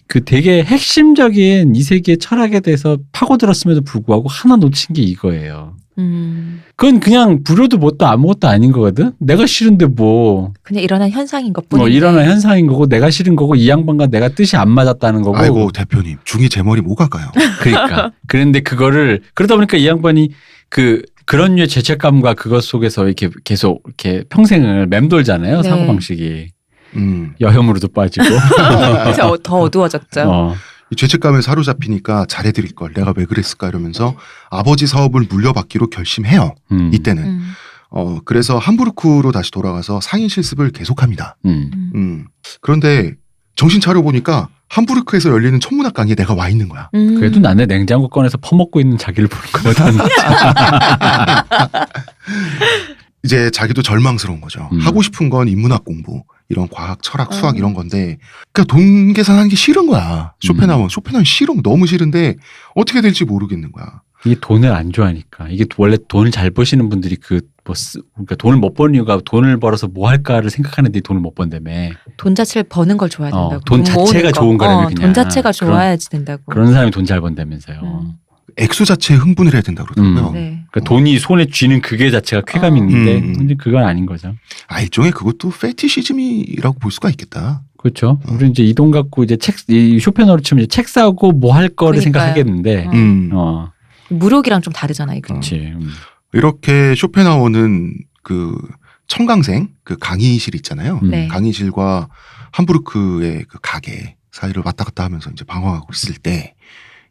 [SPEAKER 3] 그 되게 핵심적인 이 세계의 철학에 대해서 파고들었음에도 불구하고 하나 놓친 게 이거예요. 그건 그냥 부려도 뭣도 아무것도 아닌 거거든. 내가 싫은데 뭐
[SPEAKER 2] 그냥 일어난 현상인 것뿐인데.
[SPEAKER 3] 일어난 현상인 거고 내가 싫은 거고 이 양반과 내가 뜻이 안 맞았다는 거고.
[SPEAKER 1] 아이고 대표님 중이 제 머리 뭐 갈까요?
[SPEAKER 3] 그러니까 그런데 그거를 그러다 보니까 이 양반이 그런 류의 죄책감과 그것 속에서 이렇게 계속 이렇게 평생을 맴돌잖아요.
[SPEAKER 2] 네.
[SPEAKER 3] 사고 방식이 여혐으로도 빠지고.
[SPEAKER 2] 그래서 더 어두워졌죠.
[SPEAKER 1] 이 죄책감에 사로잡히니까 잘해드릴 걸 내가 왜 그랬을까 이러면서 아버지 사업을 물려받기로 결심해요. 이때는. 그래서 함부르크로 다시 돌아가서 상인 실습을 계속합니다. 그런데 정신 차려보니까 함부르크에서 열리는 천문학 강의에 내가 와 있는 거야.
[SPEAKER 3] 그래도 나는 냉장고 꺼내서 퍼먹고 있는 자기를 보는 거거든.
[SPEAKER 1] 이제 자기도 절망스러운 거죠. 하고 싶은 건 인문학 공부, 이런 과학, 철학, 수학 이런 건데, 그러니까 돈 계산하는 게 싫은 거야. 쇼펜하우어는 싫어, 너무 싫은데 어떻게 될지 모르겠는 거야.
[SPEAKER 3] 이게 돈을 안 좋아하니까. 이게 원래 돈을 잘 버시는 분들이 그러니까 돈을 못 버는 이유가 돈을 벌어서 뭐 할까를 생각하는데 돈을 못 번다며.
[SPEAKER 2] 돈 자체를 버는 걸 좋아야 된다고.
[SPEAKER 3] 돈 자체가 좋은 거라며 그냥.
[SPEAKER 2] 돈 자체가 좋아야지 된다고.
[SPEAKER 3] 그런 사람이 돈 잘 번다면서요.
[SPEAKER 1] 액수 자체에 흥분을 해야 된다고 그러더라고요.
[SPEAKER 2] 네.
[SPEAKER 3] 그러니까 돈이 손에 쥐는 그게 자체가 쾌감이 있는데 근데 그건 아닌 거죠.
[SPEAKER 1] 일종의 그것도 페티시즘이라고 볼 수가 있겠다.
[SPEAKER 3] 그렇죠. 우리 이제 이 돈 갖고 이제 이 쇼펜하우어로 치면 이제 책 사고 뭐 할 거를
[SPEAKER 2] 그러니까요.
[SPEAKER 3] 생각하겠는데.
[SPEAKER 2] 무력이랑 좀 다르잖아, 이거.
[SPEAKER 3] 그렇지.
[SPEAKER 1] 이렇게 쇼펜하우어는 그 청강생 그 강의실 있잖아요.
[SPEAKER 2] 네.
[SPEAKER 1] 강의실과 함부르크의 그 가게 사이를 왔다 갔다 하면서 이제 방황하고 있을 때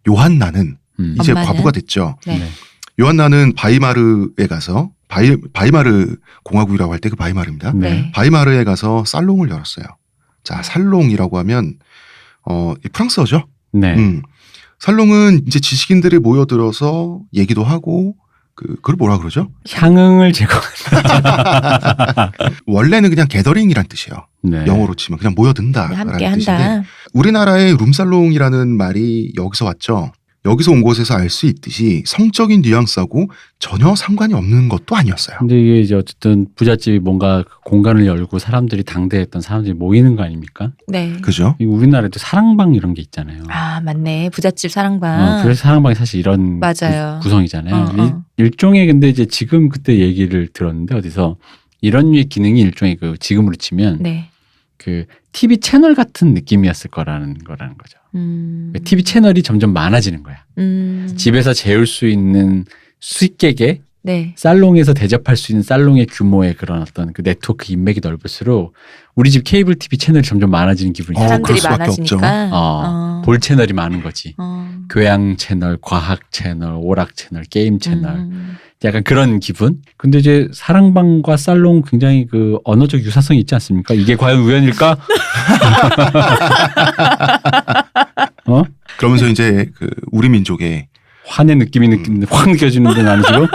[SPEAKER 1] 요한나는 이제
[SPEAKER 2] 엄마는?
[SPEAKER 1] 과부가 됐죠.
[SPEAKER 2] 네.
[SPEAKER 3] 네.
[SPEAKER 1] 요한나는 바이마르에 가서 바이마르 공화국이라고 할 때 그 바이마르입니다.
[SPEAKER 3] 네.
[SPEAKER 1] 바이마르에 가서 살롱을 열었어요. 자, 살롱이라고 하면 이 프랑스어죠.
[SPEAKER 3] 네.
[SPEAKER 1] 살롱은 이제 지식인들이 모여들어서 얘기도 하고 그걸 뭐라 그러죠?
[SPEAKER 3] 향응을 제거.
[SPEAKER 1] 원래는 그냥 게더링이란 뜻이에요.
[SPEAKER 3] 네.
[SPEAKER 1] 영어로 치면 그냥 모여든다.
[SPEAKER 2] 네, 함께
[SPEAKER 1] 라는 뜻인데
[SPEAKER 2] 한다.
[SPEAKER 1] 우리나라의 룸살롱이라는 말이 여기서 왔죠. 여기서 온 곳에서 알 수 있듯이 성적인 뉘앙스하고 전혀 상관이 없는 것도 아니었어요.
[SPEAKER 3] 근데 이게 이제 어쨌든 부잣집이 뭔가 공간을 열고 사람들이 당대했던 사람들이 모이는 거 아닙니까?
[SPEAKER 2] 네.
[SPEAKER 1] 그죠?
[SPEAKER 3] 이 우리나라에도 사랑방 이런 게 있잖아요.
[SPEAKER 2] 아, 맞네. 부잣집 사랑방.
[SPEAKER 3] 그래서 사랑방이 사실 이런
[SPEAKER 2] 맞아요.
[SPEAKER 3] 구성이잖아요. 일종의 근데 이제 지금 그때 얘기를 들었는데 어디서 이런 류의 기능이 일종의 그 지금으로 치면
[SPEAKER 2] 네.
[SPEAKER 3] 그 TV 채널 같은 느낌이었을 거라는 거죠. TV 채널이 점점 많아지는 거야. 집에서 재울 수 있는 수익객에
[SPEAKER 2] 네.
[SPEAKER 3] 살롱에서 대접할 수 있는 살롱의 규모의 그런 어떤 그 네트워크 인맥이 넓을수록 우리 집 케이블 TV 채널이 점점 많아지는 기분이
[SPEAKER 1] 그럴
[SPEAKER 2] 사람들이
[SPEAKER 1] 수밖에
[SPEAKER 2] 많아지니까.
[SPEAKER 3] 볼 채널이 많은 거지.
[SPEAKER 2] 어.
[SPEAKER 3] 교양 채널, 과학 채널, 오락 채널, 게임 채널. 약간 그런 기분? 근데 이제 사랑방과 살롱 굉장히 그 언어적 유사성이 있지 않습니까? 이게 과연 우연일까?
[SPEAKER 1] 그러면서 이제 그 우리 민족의
[SPEAKER 3] 환의 느낌이 확 느껴지는데 나는 지금?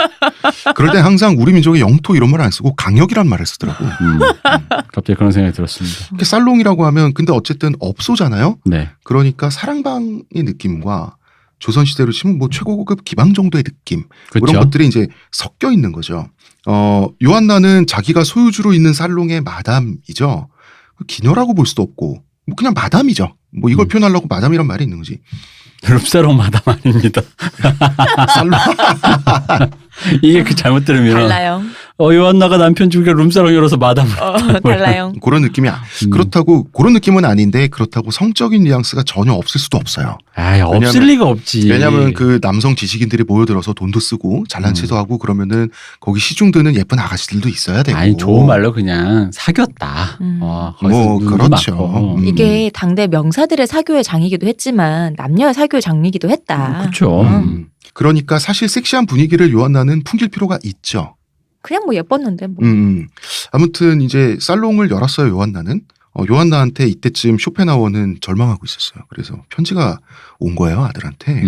[SPEAKER 1] 그럴 때 항상 우리 민족의 영토 이런 말 안 쓰고 강역이란 말을 쓰더라고.
[SPEAKER 3] 갑자기 그런 생각이 들었습니다.
[SPEAKER 1] 이렇게 살롱이라고 하면 근데 어쨌든 업소잖아요.
[SPEAKER 3] 네.
[SPEAKER 1] 그러니까 사랑방의 느낌과 조선시대로 치면 뭐 최고급 기방 정도의 느낌
[SPEAKER 3] 그쵸?
[SPEAKER 1] 그런 것들이 이제 섞여 있는 거죠. 요한나는 자기가 소유주로 있는 살롱의 마담이죠. 기녀라고 볼 수도 없고 뭐 그냥 마담이죠. 뭐 이걸 표현하려고 마담이란 말이 있는 거지.
[SPEAKER 3] 룸사롱 마담 아닙니다.
[SPEAKER 1] 살롱.
[SPEAKER 3] 이게 그 잘못 들으면
[SPEAKER 2] 달라요.
[SPEAKER 3] 요한나가 남편 죽여 룸사롱 열어서 마담을
[SPEAKER 2] 달라요.
[SPEAKER 1] 그런 느낌이야. 그렇다고 그런 느낌은 아닌데 그렇다고 성적인 뉘앙스가 전혀 없을 수도 없어요.
[SPEAKER 3] 아이, 없을 리가 없지.
[SPEAKER 1] 왜냐하면 그 남성 지식인들이 모여들어서 돈도 쓰고 잘난 체도 하고 그러면은 거기 시중 드는 예쁜 아가씨들도 있어야 되고.
[SPEAKER 3] 아니 좋은 말로 그냥 사귀었다.
[SPEAKER 1] 뭐
[SPEAKER 3] 거기서
[SPEAKER 1] 그렇죠.
[SPEAKER 3] 맞고.
[SPEAKER 2] 이게 당대 명사들의 사교의 장이기도 했지만 남녀의 사교의 장이기도 했다.
[SPEAKER 3] 그렇죠.
[SPEAKER 1] 그러니까 사실 섹시한 분위기를 요한나는 풍길 필요가 있죠.
[SPEAKER 2] 그냥 뭐 예뻤는데 뭐.
[SPEAKER 1] 아무튼 이제 살롱을 열었어요 요한나는. 요한나한테 이때쯤 쇼펜하우어는 절망하고 있었어요. 그래서 편지가 온 거예요 아들한테.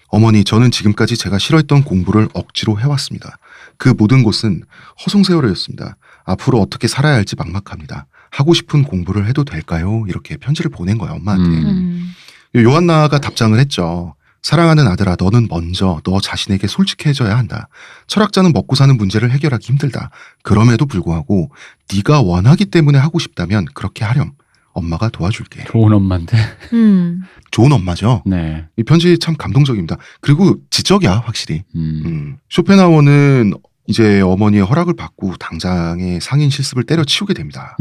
[SPEAKER 1] 어머니 저는 지금까지 제가 싫어했던 공부를 억지로 해왔습니다. 그 모든 곳은 허송세월이었습니다. 앞으로 어떻게 살아야 할지 막막합니다. 하고 싶은 공부를 해도 될까요? 이렇게 편지를 보낸 거예요 엄마한테. 요한나가 답장을 했죠. 사랑하는 아들아 너는 먼저 너 자신에게 솔직해져야 한다. 철학자는 먹고 사는 문제를 해결하기 힘들다. 그럼에도 불구하고 네가 원하기 때문에 하고 싶다면 그렇게 하렴. 엄마가 도와줄게.
[SPEAKER 3] 좋은 엄마인데.
[SPEAKER 1] 좋은 엄마죠.
[SPEAKER 3] 네.
[SPEAKER 1] 이 편지 참 감동적입니다. 그리고 지적이야 확실히. 쇼펜하우어는 이제 어머니의 허락을 받고 당장의 상인 실습을 때려치우게 됩니다.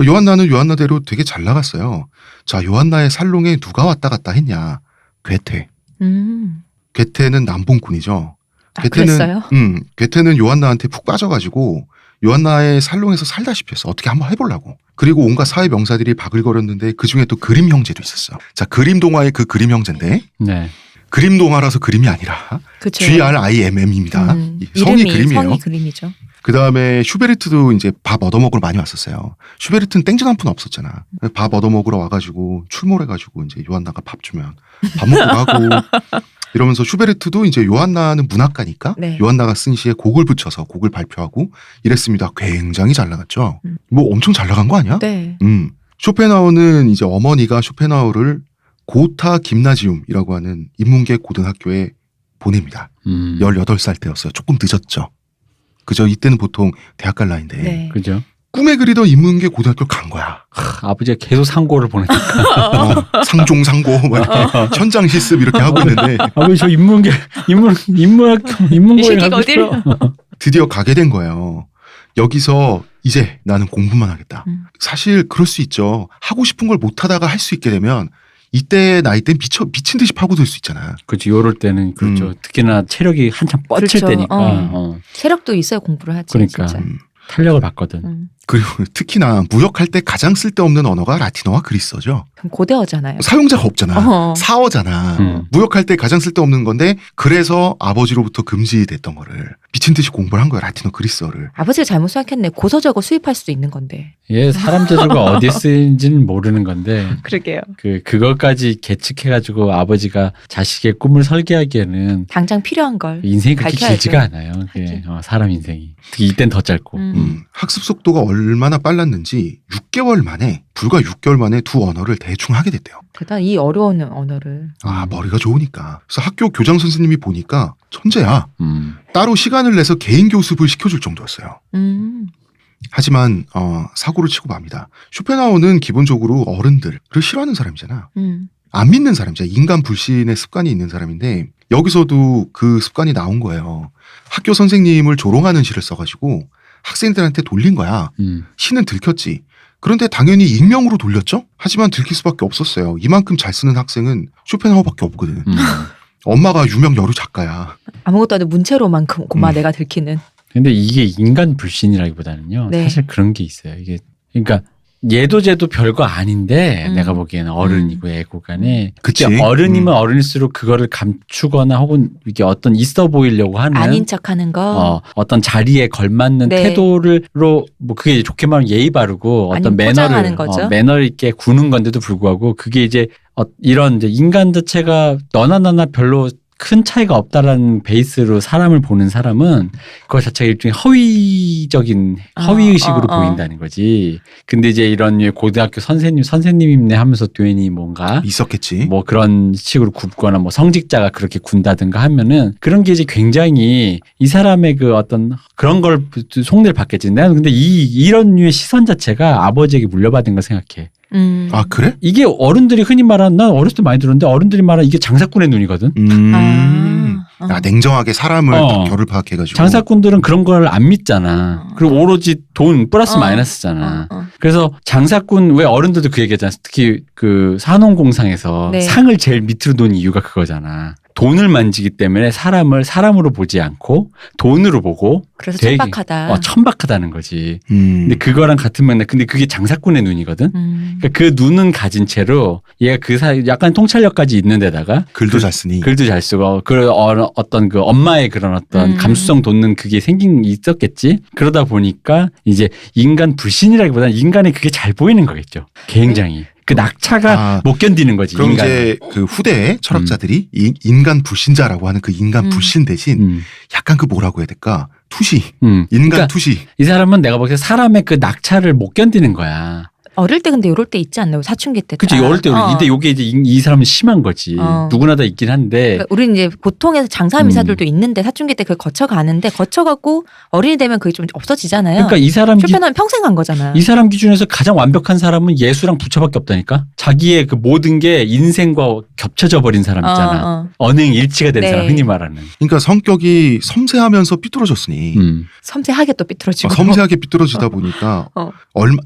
[SPEAKER 1] 요한나는 요한나대로 되게 잘 나갔어요. 자, 요한나의 살롱에 누가 왔다 갔다 했냐? 괴테. 괴테는 남봉꾼이죠.
[SPEAKER 2] 아, 그랬어요?
[SPEAKER 1] 괴테는 요한나한테 푹 빠져가지고 요한나의 살롱에서 살다시피 했어. 어떻게 한번 해보려고. 그리고 온갖 사회 명사들이 바글거렸는데 그중에 또 그림 형제도 있었어. 자, 그림 동화의 그 그림 형제인데
[SPEAKER 3] 네.
[SPEAKER 1] 그림 동화라서 그림이 아니라
[SPEAKER 2] 그쵸.
[SPEAKER 1] GRIMM입니다. 성이 그림이에요.
[SPEAKER 2] 성이 그림이죠.
[SPEAKER 1] 그 다음에 슈베르트도 이제 밥 얻어먹으러 많이 왔었어요. 슈베르트는 땡전 한 푼 없었잖아. 밥 얻어먹으러 와가지고 출몰해가지고 이제 요한나가 밥 주면 밥 먹고 가고 이러면서 슈베르트도 이제 요한나는 문학가니까
[SPEAKER 2] 네.
[SPEAKER 1] 요한나가 쓴 시에 곡을 붙여서 곡을 발표하고 이랬습니다. 굉장히 잘 나갔죠. 뭐 엄청 잘 나간 거 아니야?
[SPEAKER 2] 네.
[SPEAKER 1] 쇼펜하우어는 이제 어머니가 쇼펜하우어를 고타 김나지움이라고 하는 인문계 고등학교에 보냅니다. 18살 때였어요. 조금 늦었죠. 그죠? 이때는 보통 대학 갈 나이인데
[SPEAKER 2] 네.
[SPEAKER 3] 그죠?
[SPEAKER 1] 꿈에 그리던 인문계 고등학교를 간 거야.
[SPEAKER 3] 아버지가 계속 상고를 보내니까.
[SPEAKER 1] 상종상고 뭐 이렇게 현장 실습 이렇게 하고 있는데
[SPEAKER 3] 아버지 저 인문고에
[SPEAKER 2] 이 새끼가
[SPEAKER 3] 가고
[SPEAKER 2] 어딜?
[SPEAKER 3] 싶어요.
[SPEAKER 1] 드디어 가게 된 거예요. 여기서 이제 나는 공부만 하겠다. 사실 그럴 수 있죠. 하고 싶은 걸 못 하다가 할 수 있게 되면 이때 나이 땐 미친 듯이 파고들 수 있잖아.
[SPEAKER 3] 그렇죠. 요럴 때는 그렇죠. 특히나 체력이 한참 뻗칠
[SPEAKER 2] 그렇죠.
[SPEAKER 3] 때니까.
[SPEAKER 2] 체력도 있어야 공부를 하지.
[SPEAKER 3] 그러니까
[SPEAKER 2] 진짜.
[SPEAKER 3] 탄력을 받거든.
[SPEAKER 1] 그리고 특히나 무역할 때 가장 쓸데없는 언어가 라틴어와 그리스어죠.
[SPEAKER 2] 그럼 고대어잖아요.
[SPEAKER 1] 사용자가 없잖아.
[SPEAKER 2] 어허.
[SPEAKER 1] 사어잖아. 무역할 때 가장 쓸데없는 건데 그래서 아버지로부터 금지됐던 거를 미친 듯이 공부를 한 거야. 라틴어 그리스어를.
[SPEAKER 2] 아버지가 잘못 생각했네. 고서적어 수입할 수도 있는 건데.
[SPEAKER 3] 얘 사람 재주가 어디에 쓰인지는 모르는 건데
[SPEAKER 2] 그러게요.
[SPEAKER 3] 그것까지 계측해가지고 아버지가 자식의 꿈을 설계하기에는
[SPEAKER 2] 당장 필요한 걸.
[SPEAKER 3] 인생이 그렇게
[SPEAKER 2] 밝혀야죠.
[SPEAKER 3] 길지가 않아요. 그게, 사람 인생이. 특히 이땐 더 짧고.
[SPEAKER 1] 학습 속도가 얼마나 빨랐는지 6개월 만에 불과 6개월 만에 두 언어를 대충 하게 됐대요.
[SPEAKER 2] 대단 이 어려운 언어를.
[SPEAKER 1] 아, 머리가 좋으니까. 그래서 학교 교장 선생님이 보니까 천재야. 따로 시간을 내서 개인 교습을 시켜줄 정도였어요. 하지만 사고를 치고 맙니다. 쇼펜하우어는 기본적으로 어른들을 싫어하는 사람이잖아. 안 믿는 사람이잖아. 인간 불신의 습관이 있는 사람인데 여기서도 그 습관이 나온 거예요. 학교 선생님을 조롱하는 시를 써가지고 학생들한테 돌린 거야. 시는 들켰지. 그런데 당연히 익명으로 돌렸죠? 하지만 들킬 수밖에 없었어요. 이만큼 잘 쓰는 학생은 쇼펜하우어밖에 없거든. 엄마가 유명 여류 작가야.
[SPEAKER 2] 아무것도 안 해 문체로만 고마 내가 들키는.
[SPEAKER 3] 근데 이게 인간 불신이라기보다는요.
[SPEAKER 2] 네.
[SPEAKER 3] 사실 그런 게 있어요. 이게 그러니까 얘도 쟤도 별거 아닌데 내가 보기에는 어른이고 애고 간에
[SPEAKER 1] 그치?
[SPEAKER 3] 어른이면 어른일수록 그거를 감추거나 혹은 이게 어떤 있어 보이려고 하는
[SPEAKER 2] 아닌 척하는 거.
[SPEAKER 3] 어떤 자리에 걸맞는
[SPEAKER 2] 네.
[SPEAKER 3] 태도로 뭐 그게 좋게 말하면 예의 바르고 어떤
[SPEAKER 2] 아니면 포장하는 거죠.
[SPEAKER 3] 매너 있게 구는 건데도 불구하고 그게 이제 이런 이제 인간 자체가 너나 나나 별로 큰 차이가 없다라는 베이스로 사람을 보는 사람은 그거 자체가 일종의 허위적인 허위의식으로 보인다는 거지. 근데 이제 이런 고등학교 선생님이네 하면서 괜히 뭔가
[SPEAKER 1] 있었겠지.
[SPEAKER 3] 뭐 그런 식으로 굽거나 뭐 성직자가 그렇게 군다든가 하면은 그런 게 이제 굉장히 이 사람의 그 어떤 그런 걸 속내를 받겠지. 나는 근데 이런 류의 시선 자체가 아버지에게 물려받은 걸 생각해.
[SPEAKER 1] 아, 그래?
[SPEAKER 3] 이게 어른들이 흔히 말하는 난 어렸을 때 많이 들었는데 어른들이 말하는 이게 장사꾼의 눈이거든.
[SPEAKER 1] 냉정하게 사람을 다 결을 파악해가지고.
[SPEAKER 3] 장사꾼들은 그런 걸 안 믿잖아. 그리고 오로지 돈 플러스 마이너스잖아. 그래서 장사꾼 왜 어른들도 그 얘기하잖아. 특히 그 산업공상에서
[SPEAKER 2] 네.
[SPEAKER 3] 상을 제일 밑으로 놓은 이유가 그거잖아. 돈을 만지기 때문에 사람을 사람으로 보지 않고 돈으로 보고
[SPEAKER 2] 그래서
[SPEAKER 3] 되게,
[SPEAKER 2] 천박하다.
[SPEAKER 3] 천박하다는 거지. 근데 그거랑 같은 맥락. 근데 그게 장사꾼의 눈이거든. 그러니까 그 눈은 가진 채로 얘가 그 사이 약간 통찰력까지 있는 데다가
[SPEAKER 1] 글도 잘 쓰니.
[SPEAKER 3] 글도 잘 쓰고 그 어떤 그 엄마의 그런 어떤 감수성 돋는 그게 있었겠지. 그러다 보니까 이제 인간 불신이라기보다는 인간의 그게 잘 보이는 거겠죠. 굉장히. 그 낙차가 못 견디는 거지.
[SPEAKER 1] 그럼
[SPEAKER 3] 인간이.
[SPEAKER 1] 이제 그 후대 철학자들이 인간 불신자라고 하는 그 인간 불신 대신 약간 그 뭐라고 해야 될까? 투시. 인간
[SPEAKER 3] 그러니까
[SPEAKER 1] 투시.
[SPEAKER 3] 이 사람은 내가 보기에 사람의 그 낙차를 못 견디는 거야.
[SPEAKER 2] 어릴 때 근데 이럴 때 있지 않나요? 사춘기 때.
[SPEAKER 3] 그치, 어릴 때. 근데 요게 이제 이 사람은 심한 거지. 누구나 다 있긴 한데.
[SPEAKER 2] 그러니까 우리는 이제 보통에서 장사미사들도 있는데 사춘기 때 그걸 거쳐가는데 거쳐가고 어린이 되면 그게 좀 없어지잖아요.
[SPEAKER 3] 그러니까 이 사람
[SPEAKER 2] 쇼펜하우어는 평생 간 거잖아.
[SPEAKER 3] 이 사람 기준에서 가장 완벽한 사람은 예수랑 부처밖에 없다니까. 자기의 그 모든 게 인생과 겹쳐져 버린 사람 있잖아. 언행일치가 된
[SPEAKER 2] 네.
[SPEAKER 3] 사람, 흔히 말하는.
[SPEAKER 1] 그러니까 성격이 섬세하면서 삐뚤어졌으니
[SPEAKER 2] 섬세하게 또 삐뚤어지고.
[SPEAKER 1] 섬세하게 삐뚤어지다 보니까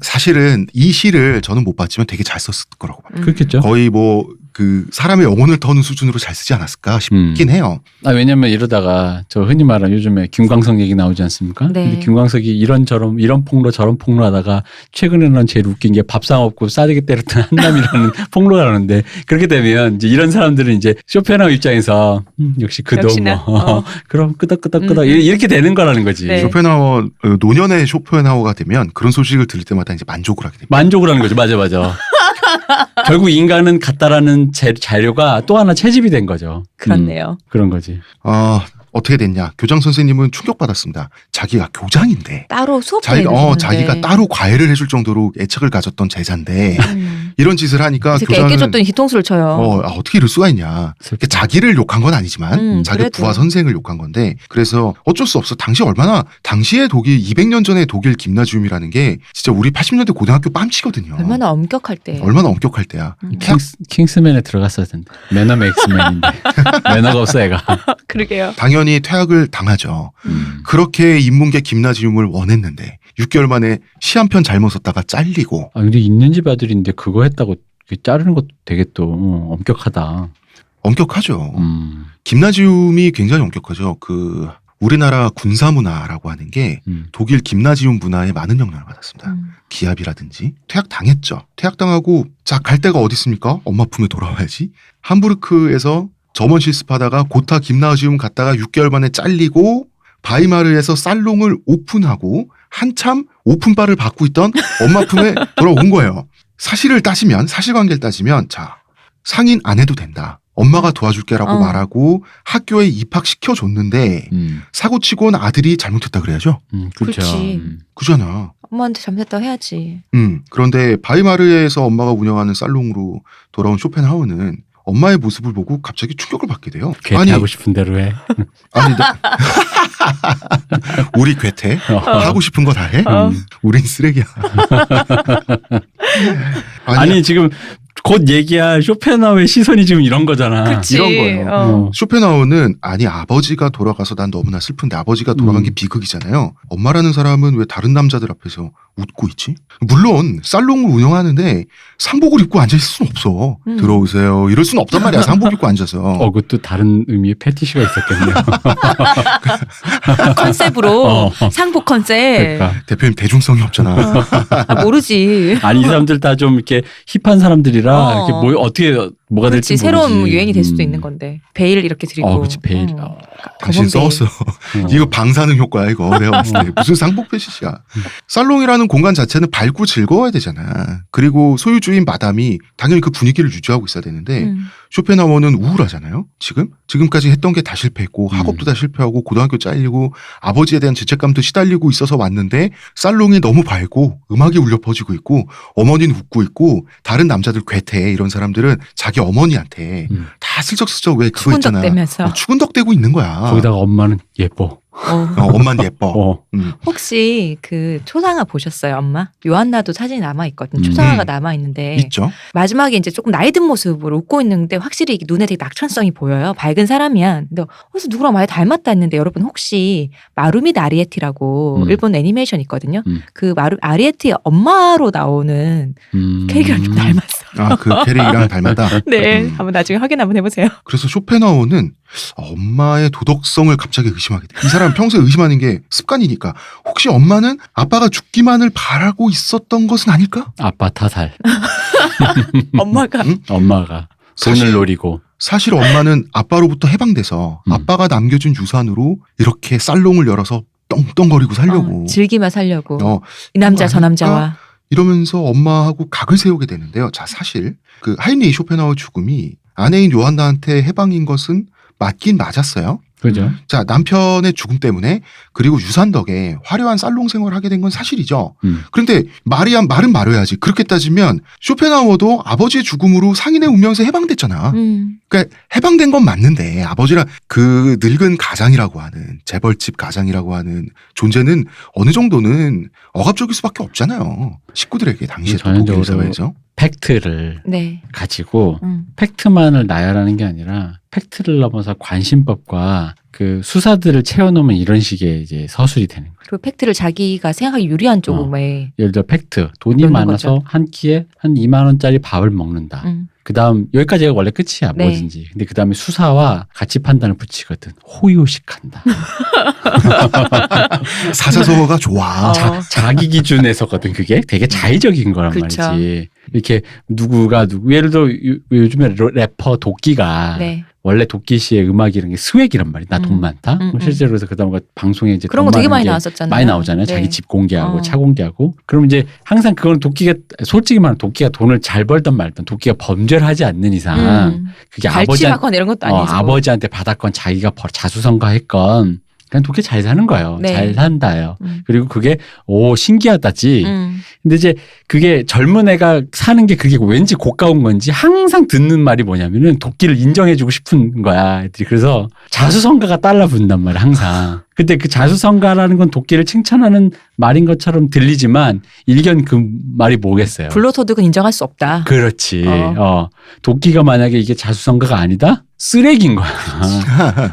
[SPEAKER 1] 사실은 이 시를 저는 못 봤지만 되게 잘 썼을 거라고 봐요.
[SPEAKER 3] 그렇겠죠.
[SPEAKER 1] 거의 뭐 그 사람의 영혼을 터는 수준으로 잘 쓰지 않았을까 싶긴 해요.
[SPEAKER 3] 왜냐면 이러다가 저 흔히 말하는 요즘에 김광석 얘기 나오지 않습니까?
[SPEAKER 2] 네.
[SPEAKER 3] 근데 김광석이 이런 폭로 저런 폭로 하다가 최근에는 제일 웃긴 게 밥상 없고 싸대기 때렸던 한남이라는 폭로가 나오는데 그렇게 되면 이제 이런 사람들은 이제 쇼펜하우어 입장에서 역시 그도
[SPEAKER 2] 역시나.
[SPEAKER 3] 뭐 그럼 끄덕끄덕끄덕 이렇게 되는 거라는 거지.
[SPEAKER 2] 네.
[SPEAKER 1] 쇼펜하우어 노년의 쇼펜하우어가 되면 그런 소식을 들을 때마다 이제 만족을 하게 됩니다.
[SPEAKER 3] 만족을 하는 거죠. 맞아. 결국 인간은 같다라는 자료가 또 하나 채집이 된 거죠.
[SPEAKER 2] 그렇네요.
[SPEAKER 3] 그런 거지.
[SPEAKER 1] 어떻게 됐냐? 교장 선생님은 충격받았습니다. 자기가 교장인데
[SPEAKER 2] 따로 수업
[SPEAKER 1] 자기가 따로 과외를 해줄 정도로 애착을 가졌던 제자인데 이런 짓을 하니까
[SPEAKER 2] 교장은 애껴 줬더니 뒤통수를 쳐요.
[SPEAKER 1] 어떻게 이럴 수가 있냐? 자기를 욕한 건 아니지만 자기
[SPEAKER 2] 그래도.
[SPEAKER 1] 부하 선생을 욕한 건데 그래서 어쩔 수 없어. 당시에 독일 200년 전에 독일 김나지움이라는 게 진짜 우리 80년대 고등학교 뺨치거든요.
[SPEAKER 2] 얼마나 엄격할 때.
[SPEAKER 1] 얼마나 엄격할 때야.
[SPEAKER 3] 킹스맨에 들어갔어야 된다. 매너맨 엑스맨인데 매너가 없어 애가.
[SPEAKER 2] 그러게요.
[SPEAKER 1] 당연히 퇴학을 당하죠. 그렇게 인문계 김나지움을 원했는데 6개월 만에 시 한 편 잘못 썼다가 잘리고.
[SPEAKER 3] 근데 있는 집 아들인데 그거 했다고 자르는 것도 되게 또 엄격하다.
[SPEAKER 1] 엄격하죠. 김나지움이 굉장히 엄격하죠. 우리나라 군사문화라고 하는 게 독일 김나지움 문화에 많은 영향을 받았습니다. 기합이라든지 퇴학당했죠. 퇴학당하고 갈 데가 어디 있습니까? 엄마 품에 돌아와야지. 함부르크에서 점원 실습하다가 고타 김나지움 갔다가 6개월 만에 잘리고 바이마르에서 살롱을 오픈하고 한참 오픈바를 받고 있던 엄마 품에 돌아온 거예요. 사실관계를 따지면 상인 안 해도 된다. 엄마가 도와줄게라고 말하고 학교에 입학시켜줬는데 사고치고 온 아들이 잘못했다 그래야죠.
[SPEAKER 3] 그렇죠.
[SPEAKER 2] 그렇지.
[SPEAKER 1] 그잖아.
[SPEAKER 2] 엄마한테 잘못했다고 해야지.
[SPEAKER 1] 그런데 바이마르에서 엄마가 운영하는 살롱으로 돌아온 쇼펜하우어는 엄마의 모습을 보고 갑자기 충격을 받게 돼요.
[SPEAKER 3] 괴테하고 싶은 대로 해.
[SPEAKER 1] 우리 괴테 하고 싶은 거 다 해? 우린 쓰레기야.
[SPEAKER 3] 아니 지금 곧 얘기할 쇼펜하우어의 시선이 지금 이런 거잖아.
[SPEAKER 2] 그치.
[SPEAKER 1] 이런 거예요. 쇼펜하우어는 아버지가 돌아가서 난 너무나 슬픈데 아버지가 돌아간 게 비극이잖아요. 엄마라는 사람은 왜 다른 남자들 앞에서 웃고 있지? 물론 살롱을 운영하는데 상복을 입고 앉아있을 수는 없어. 들어오세요. 이럴 수는 없단 말이야. 상복 입고 앉아서.
[SPEAKER 3] 그것도 다른 의미의 패티시가 있었겠네요.
[SPEAKER 2] 컨셉으로 상복 컨셉.
[SPEAKER 3] 그러니까.
[SPEAKER 1] 대표님 대중성이 없잖아.
[SPEAKER 2] 모르지.
[SPEAKER 3] 아니 이 사람들 다 좀 이렇게 힙한 사람들이라 이렇게 어떻게 뭐가 될지 모르지.
[SPEAKER 2] 새로운 유행이 될 수도 있는 건데 베일 이렇게 드리고.
[SPEAKER 3] 그렇지 베일.
[SPEAKER 1] 당신 써왔어. 이거 방사능 효과야 이거. 내가 봤을 때 무슨 상복 패시시야. 살롱이라는 공간 자체는 밝고 즐거워야 되잖아. 그리고 소유주인 마담이 당연히 그 분위기를 유지하고 있어야 되는데 쇼펜하우어는 우울하잖아요. 지금까지 했던 게 다 실패했고 학업도 다 실패하고 고등학교 잘리고 아버지에 대한 죄책감도 시달리고 있어서 왔는데 살롱이 너무 밝고 음악이 울려 퍼지고 있고 어머니는 웃고 있고 다른 남자들 괴테 이런 사람들은 자기 어머니한테 다 슬쩍슬쩍 왜 그거 있잖아.
[SPEAKER 2] 추근덕대면서.
[SPEAKER 1] 추근덕대고 있는 거야.
[SPEAKER 3] 거기다가 엄마는 예뻐.
[SPEAKER 1] 엄마는 예뻐.
[SPEAKER 2] 혹시 그 초상화 보셨어요, 엄마? 요한나도 사진이 남아 있거든. 초상화가 남아 있는데
[SPEAKER 1] 있죠.
[SPEAKER 2] 마지막에 이제 조금 나이 든 모습으로 웃고 있는데 확실히 눈에 되게 낙천성이 보여요. 밝은 사람이야. 근데 어디서 누구랑 많이 닮았다 했는데 여러분 혹시 마루미드 아리에티라고 일본 애니메이션 있거든요. 그 아리에티의 엄마로 나오는 캐릭이랑 좀 닮았어.
[SPEAKER 1] 그 캐릭이랑 닮았다.
[SPEAKER 2] 네, 한번 나중에 확인 한번 해보세요.
[SPEAKER 1] 그래서 쇼펜하우어는 엄마의 도덕성을 갑자기 의심하게 돼. 이 사람은 평소에 의심하는 게 습관이니까 혹시 엄마는 아빠가 죽기만을 바라고 있었던 것은 아닐까?
[SPEAKER 3] 아빠 타살.
[SPEAKER 2] 엄마가
[SPEAKER 3] 엄마가 돈을 노리고.
[SPEAKER 1] 사실 엄마는 아빠로부터 해방돼서 아빠가 남겨준 유산으로 이렇게 살롱을 열어서 떵떵거리고 살려고.
[SPEAKER 2] 즐기며 살려고. 이 남자 저 남자와.
[SPEAKER 1] 이러면서 엄마하고 각을 세우게 되는데요. 사실 하이리히 쇼펜하우어 죽음이 아내인 요한나한테 해방인 것은 맞긴 맞았어요.
[SPEAKER 3] 그죠?
[SPEAKER 1] 자, 남편의 죽음 때문에 그리고 유산 덕에 화려한 살롱 생활을 하게 된 건 사실이죠. 그런데 말은 말해야지. 그렇게 따지면 쇼펜하우어도 아버지의 죽음으로 상인의 운명에서 해방됐잖아. 그러니까 해방된 건 맞는데 아버지랑 그 늙은 가장이라고 하는 재벌집 가장이라고 하는 존재는 어느 정도는 억압적일 수밖에 없잖아요. 식구들에게 당시에 또 독일 사회에서.
[SPEAKER 3] 팩트를
[SPEAKER 2] 네.
[SPEAKER 3] 가지고 팩트만을 나열하는 게 아니라 팩트를 넘어서 관심법과 그 수사들을 채워놓으면 이런 식의 이제 서술이 되는 거예요.
[SPEAKER 2] 그리고 팩트를 자기가 생각하기 유리한 쪽에
[SPEAKER 3] 예를 들어 팩트. 돈이
[SPEAKER 2] 넣는
[SPEAKER 3] 많아서
[SPEAKER 2] 거죠.
[SPEAKER 3] 한 끼에 한 2만 원짜리 밥을 먹는다. 그 다음 여기까지가 원래 끝이야.
[SPEAKER 2] 네.
[SPEAKER 3] 뭐든지. 근데 그 다음에 수사와 가치 판단을 붙이거든. 호요식한다.
[SPEAKER 1] 사자성어가 좋아.
[SPEAKER 3] 자기 기준에서거든. 그게 되게 자의적인 거란
[SPEAKER 2] 그쵸.
[SPEAKER 3] 말이지. 이렇게 누구가 누구 예를 들어 요즘에 래퍼 도끼가
[SPEAKER 2] 네.
[SPEAKER 3] 원래 도끼 씨의 음악이 이런 게 스웩이란 말이야. 나 돈 많다. 실제로 그래서 그다음에 방송에 이제
[SPEAKER 2] 그런
[SPEAKER 3] 돈
[SPEAKER 2] 거 되게
[SPEAKER 3] 많은
[SPEAKER 2] 많이
[SPEAKER 3] 게
[SPEAKER 2] 나왔었잖아요.
[SPEAKER 3] 많이 나오잖아요.
[SPEAKER 2] 네.
[SPEAKER 3] 자기 집 공개하고
[SPEAKER 2] 어.
[SPEAKER 3] 차 공개하고. 그럼 이제 항상 그건 도끼가 솔직히 말하면 도끼가 돈을 잘 벌든 말든 도끼가 범죄를 하지 않는 이상 그게
[SPEAKER 2] 발치받건 이런 것도 아니죠.
[SPEAKER 3] 아버지한테 받았건 자기가 자수성가했건 그냥 도끼 잘 사는 거예요.
[SPEAKER 2] 네.
[SPEAKER 3] 잘 산다요. 그리고 그게 신기하다지.
[SPEAKER 2] 음.
[SPEAKER 3] 근데 이제 그게 젊은 애가 사는 게 그게 왠지 고가운 건지 항상 듣는 말이 뭐냐면은 도끼를 인정해주고 싶은 거야. 애들이. 그래서 자수성가가 달라붙는단 말이야, 항상. 근데 그 자수성가라는 건 도끼를 칭찬하는 말인 것처럼 들리지만 일견 그 말이 뭐겠어요.
[SPEAKER 2] 불로소득은 인정할 수 없다.
[SPEAKER 3] 그렇지. 도끼가 만약에 이게 자수성가가 아니다? 쓰레기인 거야.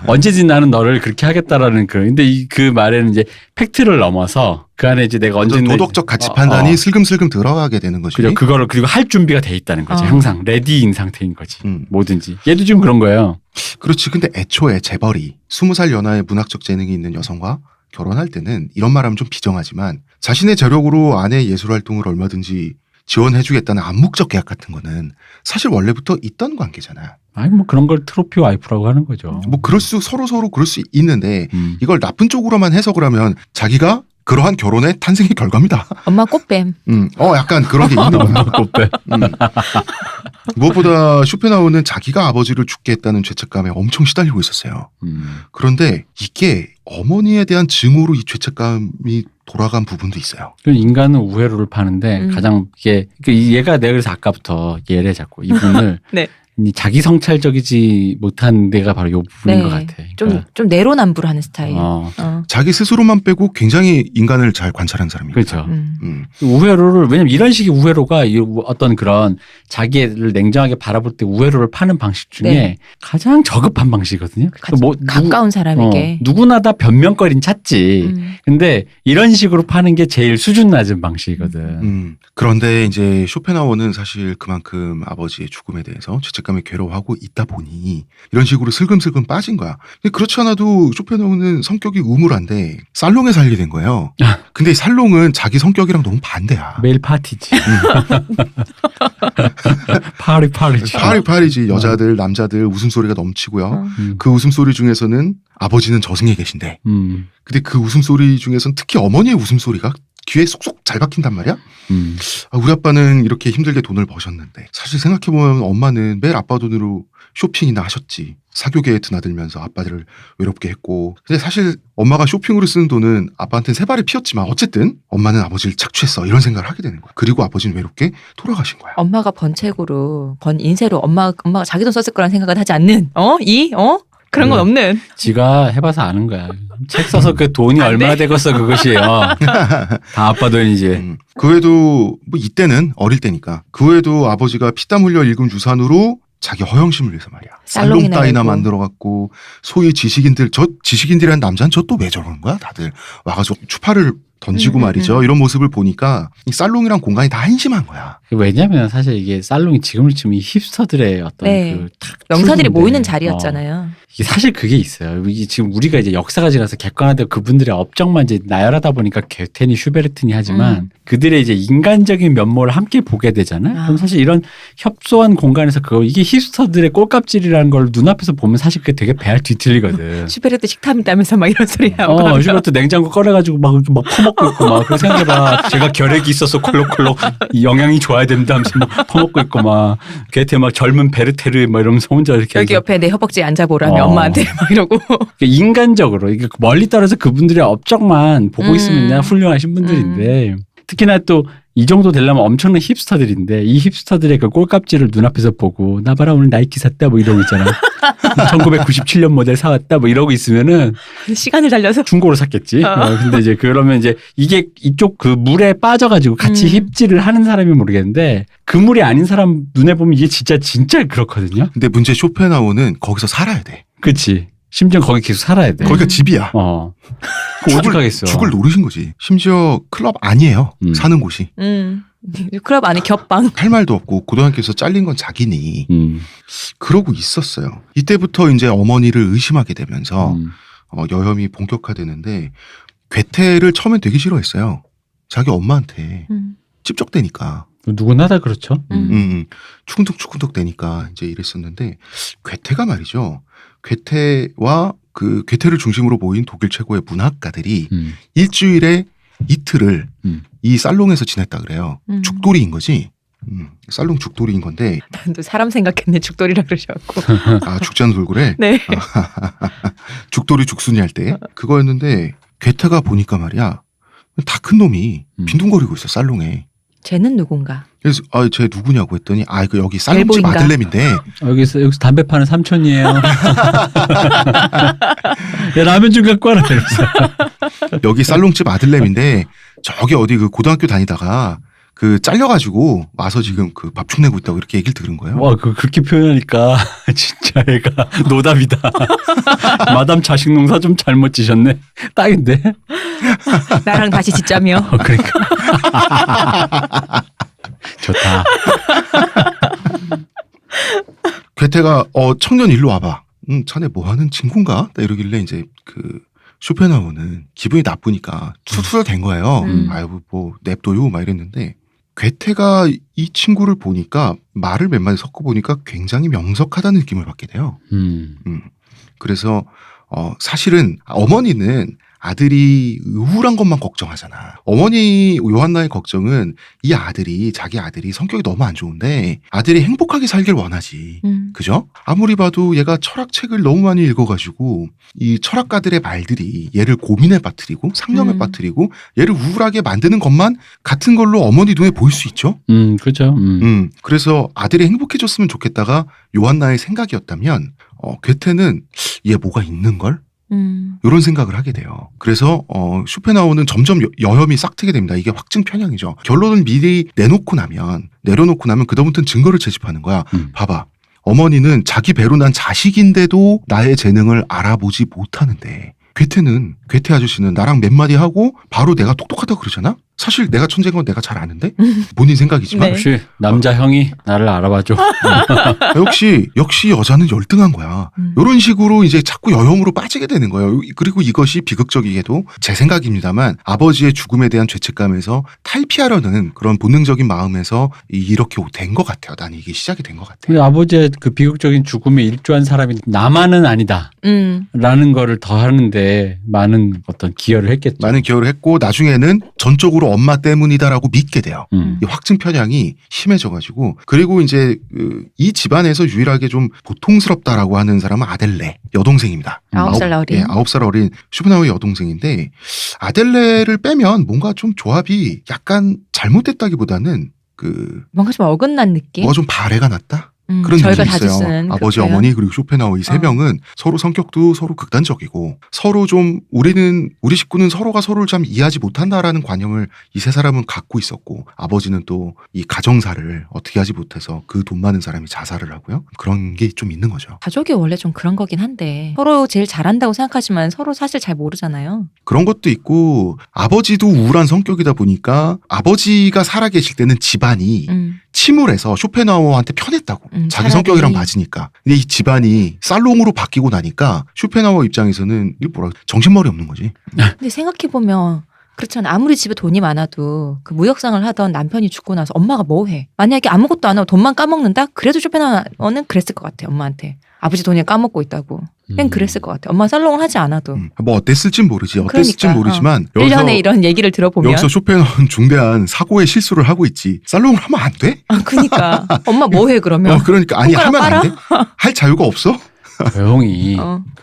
[SPEAKER 3] 언제든 나는 너를 그렇게 하겠다라는 근데 그 말에는 이제 팩트를 넘어서 그 안에 이제 내가 언제든
[SPEAKER 1] 도덕적 가치 판단이 슬금슬금 들어가게 되는 거지.
[SPEAKER 3] 그리고 할 준비가 돼 있다는 거지. 항상 레디인 상태인 거지. 뭐든지. 얘도 지금 그런 거예요.
[SPEAKER 1] 그렇지. 근데 애초에 재벌이 20살 연하의 문학적 재능이 있는 여성과 결혼할 때는 이런 말하면 좀 비정하지만 자신의 재력으로 아내의 예술 활동을 얼마든지 지원해주겠다는 암묵적 계약 같은 거는 사실 원래부터 있던 관계잖아.
[SPEAKER 3] 아니 뭐 그런 걸 트로피 와이프라고 하는 거죠.
[SPEAKER 1] 뭐 서로 그럴 수 있는데 이걸 나쁜 쪽으로만 해석을 하면 자기가 그러한 결혼의 탄생의 결과입니다.
[SPEAKER 2] 엄마 꽃뱀.
[SPEAKER 1] 약간 그런 게 있는 거야.
[SPEAKER 3] 꽃뱀.
[SPEAKER 1] 무엇보다 쇼펜하우어는 자기가 아버지를 죽게 했다는 죄책감에 엄청 시달리고 있었어요. 그런데 이게 어머니에 대한 증오로 이 죄책감이 돌아간 부분도 있어요.
[SPEAKER 3] 인간은 우회로를 파는데 가장 얘가 내가 그래서 아까부터 얘를 자꾸 이분을
[SPEAKER 2] 네.
[SPEAKER 3] 자기 성찰적이지 못한 데가 바로 이 부분인
[SPEAKER 2] 네.
[SPEAKER 3] 것 같아. 그러니까
[SPEAKER 2] 좀 내로남불하는 스타일.
[SPEAKER 1] 자기 스스로만 빼고 굉장히 인간을 잘 관찰한 사람입니다.
[SPEAKER 3] 그렇죠. 우회로를 왜냐면 이런 식의 우회로가 어떤 그런 자기를 냉정하게 바라볼 때 우회로를 파는 방식 중에
[SPEAKER 2] 네.
[SPEAKER 3] 가장 저급한 방식이거든요.
[SPEAKER 2] 가까운 사람에게.
[SPEAKER 3] 누구나 다 변명거리는 찾지. 근데 이런 식으로 파는 게 제일 수준 낮은 방식이거든.
[SPEAKER 1] 그런데 이제 쇼펜하우어는 사실 그만큼 아버지의 죽음에 대해서 죄책감에 괴로워하고 있다 보니 이런 식으로 슬금슬금 빠진 거야. 근데 그렇지 않아도 쇼펜하우어는 성격이 우물한데 살롱에 살게 된 거예요. 근데 살롱은 자기 성격이랑 너무 반대야.
[SPEAKER 3] 매일 파티지. 파리지.
[SPEAKER 1] 파리지. 여자들, 남자들 웃음소리가 넘치고요. 그 웃음소리 중에서는 아버지는 저승에 계신데. 근데 그 웃음소리 중에서는 특히 어머니의 웃음소리가 귀에 쏙쏙 잘 박힌단 말이야. 우리 아빠는 이렇게 힘들게 돈을 버셨는데 사실 생각해보면 엄마는 매일 아빠 돈으로 쇼핑이나 하셨지. 사교계에 드나들면서 아빠들을 외롭게 했고. 근데 사실 엄마가 쇼핑으로 쓰는 돈은 아빠한테는 세 발을 피웠지만 어쨌든 엄마는 아버지를 착취했어. 이런 생각을 하게 되는 거야. 그리고 아버지는 외롭게 돌아가신 거야.
[SPEAKER 2] 엄마가 번 인세로 엄마가 자기 돈 썼을 거라는 생각은 하지 않는 그런 건 없는.
[SPEAKER 3] 지가 해봐서 아는 거야. 책 써서 그 돈이 얼마나 되겠어 그것이에요. 다 아빠 돈이지.
[SPEAKER 1] 그 외에도 뭐 이때는 어릴 때니까 그 외에도 아버지가 피땀 흘려 읽은 유산으로 자기 허영심을 위해서 말이야. 살롱 따위나 만들어갖고 소위 지식인들이란 남자는 저 또 왜 저러는 거야? 다들 와가지고 추파를 던지고 말이죠. 이런 모습을 보니까 이 살롱이랑 공간이 다 한심한 거야.
[SPEAKER 3] 왜냐면 사실 이게 살롱이 지금으로 치면 이 힙스터들의 어떤
[SPEAKER 2] 명사들이 모이는 자리였잖아요.
[SPEAKER 3] 이게 사실 그게 있어요. 이게 지금 우리가 이제 역사가 지나서 객관화되고 그분들의 업적만 이제 나열하다 보니까 게테니 슈베르트니 하지만 그들의 이제 인간적인 면모를 함께 보게 되잖아요. 그럼 사실 이런 협소한 공간에서 이게 힙스터들의 꼴값질이라는 걸 눈앞에서 보면 사실 그게 되게 배알 뒤틀리거든.
[SPEAKER 2] 슈베르트 식탐이다면서 막 이런 소리 하고.
[SPEAKER 3] 슈베르트 냉장고 꺼내가지고 막 퍼먹고 있고 막. 그래서 생각해봐. 제가 결핵이 있어서 콜록콜록 영양이 좋아요. 와야 됩니다 하면서 막 퍼먹고 있고 막 걔한테 막 젊은 베르테르 막 이러면서 혼자 이렇게
[SPEAKER 2] 여기
[SPEAKER 3] 해서.
[SPEAKER 2] 옆에 내 허벅지에 앉아보라며 엄마한테 막 이러고.
[SPEAKER 3] 인간적으로 이게 멀리 떨어져 그분들의 업적만 보고 있으면 그냥 훌륭하신 분들인데 특히나 또 이 정도 되려면 엄청난 힙스터들인데 이 힙스터들의 그 꼴값지를 눈앞에서 보고 나 봐라 오늘 나이키 샀다 뭐 이러고 있잖아. 1997년 모델 사왔다 뭐 이러고 있으면은
[SPEAKER 2] 시간을 달려서.
[SPEAKER 3] 중고로 샀겠지. 근데 이제 그러면 이제 이게 이쪽 그 물에 빠져가지고 같이 힙질을 하는 사람이 모르겠는데 그 물이 아닌 사람 눈에 보면 이게 진짜 그렇거든요.
[SPEAKER 1] 근데 문제 쇼펜하우는 거기서 살아야 돼.
[SPEAKER 3] 그렇지. 심지어 거기 계속 살아야 돼.
[SPEAKER 1] 거기가 집이야.
[SPEAKER 3] 그거 어떡하겠어.
[SPEAKER 1] 죽을 노리신 거지. 심지어 클럽 아니에요. 사는 곳이.
[SPEAKER 2] 클럽 안에 겹방.
[SPEAKER 1] 할 말도 없고 고등학교에서 잘린 건 자기니. 그러고 있었어요. 이때부터 이제 어머니를 의심하게 되면서 여혐이 본격화되는데 괴테를 처음엔 되게 싫어했어요. 자기 엄마한테 찝적대니까.
[SPEAKER 3] 누구나 다 그렇죠.
[SPEAKER 1] 추근덕추근덕 되니까 이제 이랬었는데 괴테가 말이죠. 괴테와 그 괴테를 중심으로 모인 독일 최고의 문학가들이 일주일에 이틀을 이 살롱에서 지냈다 그래요. 죽돌이인 거지. 살롱 죽돌이인 건데.
[SPEAKER 2] 난 또 사람 생각했네. 죽돌이라 그러셔갖고.
[SPEAKER 1] 아 죽지 않은 돌고래?
[SPEAKER 2] 네.
[SPEAKER 1] 죽돌이 죽순이 할 때 그거였는데 괴테가 보니까 말이야 다 큰 놈이 빈둥거리고 있어 살롱에.
[SPEAKER 2] 쟤는 누군가.
[SPEAKER 1] 그래서 쟤 누구냐고 했더니 그 여기 살롱집
[SPEAKER 2] 엘보인가?
[SPEAKER 1] 아들내미인데
[SPEAKER 3] 여기서 담배 파는 삼촌이에요. 야 라면 좀 갖고 와라 이러면서.
[SPEAKER 1] 여기 살롱집 아들내미인데 저기 어디 그 고등학교 다니다가 그 잘려가지고 와서 지금 그 밥축 내고 있다고 이렇게 얘기를 들은 거예요.
[SPEAKER 3] 와, 그렇게 표현하니까 진짜 애가 노답이다. 마담 자식 농사 좀 잘못 지셨네. 딱인데.
[SPEAKER 2] 나랑 다시 짓자며.
[SPEAKER 3] 그러니까. 좋다.
[SPEAKER 1] 괴테가 청년 일로 와봐. 자네 뭐하는 친구인가? 이러길래 이제 그 쇼펜하우는 기분이 나쁘니까 투투가 된 거예요. 아유 뭐 냅둬요 막 이랬는데 괴테가 이 친구를 보니까 말을 몇 마디 섞어 보니까 굉장히 명석하다는 느낌을 받게 돼요. 그래서 사실은 어머니는 아들이 우울한 것만 걱정하잖아. 어머니 요한나의 걱정은 이 아들이 자기 아들이 성격이 너무 안 좋은데 아들이 행복하게 살길 원하지. 그죠? 아무리 봐도 얘가 철학책을 너무 많이 읽어가지고 이 철학가들의 말들이 얘를 고민에 빠뜨리고 상념에 빠뜨리고 얘를 우울하게 만드는 것만 같은 걸로 어머니 눈에 보일 수 있죠.
[SPEAKER 3] 그렇죠.
[SPEAKER 1] 그래서 아들이 행복해졌으면 좋겠다가 요한나의 생각이었다면 괴테는 얘 뭐가 있는걸? 이런 생각을 하게 돼요. 그래서 쇼펜하우는 점점 여혐이 싹트게 됩니다. 이게 확증 편향이죠. 결론을 미리 내려놓고 나면 그다음부터는 증거를 채집하는 거야. 봐봐. 어머니는 자기 배로 난 자식인데도 나의 재능을 알아보지 못하는데 괴테 아저씨는 나랑 몇 마디 하고 바로 내가 똑똑하다고 그러잖아? 사실 내가 천재인 건 내가 잘 아는데? 본인 생각이지만.
[SPEAKER 2] 네.
[SPEAKER 3] 역시 남자 형이 나를 알아봐줘.
[SPEAKER 1] 역시 여자는 열등한 거야. 이런 식으로 이제 자꾸 여혐으로 빠지게 되는 거예요. 그리고 이것이 비극적이게도 제 생각입니다만 아버지의 죽음에 대한 죄책감에서 탈피하려는 그런 본능적인 마음에서 이렇게 된 것 같아요. 난 이게 시작이 된 것 같아요.
[SPEAKER 3] 아버지의 그 비극적인 죽음에 일조한 사람이 나만은 아니다. 라는 거를 더 하는데 많은 어떤 기여를 했겠죠.
[SPEAKER 1] 많은 기여를 했고 나중에는 전적으로 엄마 때문이다라고 믿게 돼요. 이 확증 편향이 심해져가지고 그리고 이제 이 집안에서 유일하게 좀 보통스럽다라고 하는 사람은 아델레 여동생입니다.
[SPEAKER 2] 9살 어린.
[SPEAKER 1] 예, 9살 어린 쇼펜하우의 여동생인데 아델레를 빼면 뭔가 좀 조합이 약간 잘못됐다기보다는
[SPEAKER 2] 뭔가 좀 어긋난 느낌?
[SPEAKER 1] 뭐가 좀 발해가 났다? 그런
[SPEAKER 2] 저희가
[SPEAKER 1] 느낌이
[SPEAKER 2] 자주
[SPEAKER 1] 있어요.
[SPEAKER 2] 쓰는
[SPEAKER 1] 아버지,
[SPEAKER 2] 그렇게요.
[SPEAKER 1] 어머니 그리고 쇼펜하우 이 세 명은 서로 성격도 서로 극단적이고 서로 좀 우리 식구는 서로가 서로를 참 이해하지 못한다라는 관념을 이 세 사람은 갖고 있었고 아버지는 또 이 가정사를 어떻게 하지 못해서 그 돈 많은 사람이 자살을 하고요. 그런 게 좀 있는 거죠.
[SPEAKER 2] 가족이 원래 좀 그런 거긴 한데 서로 제일 잘한다고 생각하지만 서로 사실 잘 모르잖아요.
[SPEAKER 1] 그런 것도 있고 아버지도 우울한 성격이다 보니까 아버지가 살아계실 때는 집안이 침울해서 쇼펜하우어한테 편했다고. 자기
[SPEAKER 2] 차라리.
[SPEAKER 1] 성격이랑 맞으니까. 근데 이 집안이 살롱으로 바뀌고 나니까 쇼펜하우어 입장에서는 이게 정신머리 없는 거지.
[SPEAKER 2] 근데 생각해보면 그렇잖아. 아무리 집에 돈이 많아도 그 무역상을 하던 남편이 죽고 나서 엄마가 뭐 해? 만약에 아무것도 안 하고 돈만 까먹는다? 그래도 쇼펜하우어는 그랬을 것 같아. 엄마한테. 아버지 돈을 까먹고 있다고. 그냥 그랬을 것 같아. 엄마 살롱을 하지 않아도.
[SPEAKER 1] 뭐 어땠을진 모르지. 어땠을진
[SPEAKER 2] 그러니까,
[SPEAKER 1] 모르지만
[SPEAKER 2] 1년에 이런 얘기를 들어보면.
[SPEAKER 1] 여기서 쇼펜하우어는 중대한 사고의 실수를 하고 있지. 살롱을 하면 안 돼?
[SPEAKER 2] 그러니까 엄마 뭐 해 그러면?
[SPEAKER 1] 그러니까 아니
[SPEAKER 2] 손가락
[SPEAKER 1] 하면 안 돼? 할 자유가 없어?
[SPEAKER 3] 조용히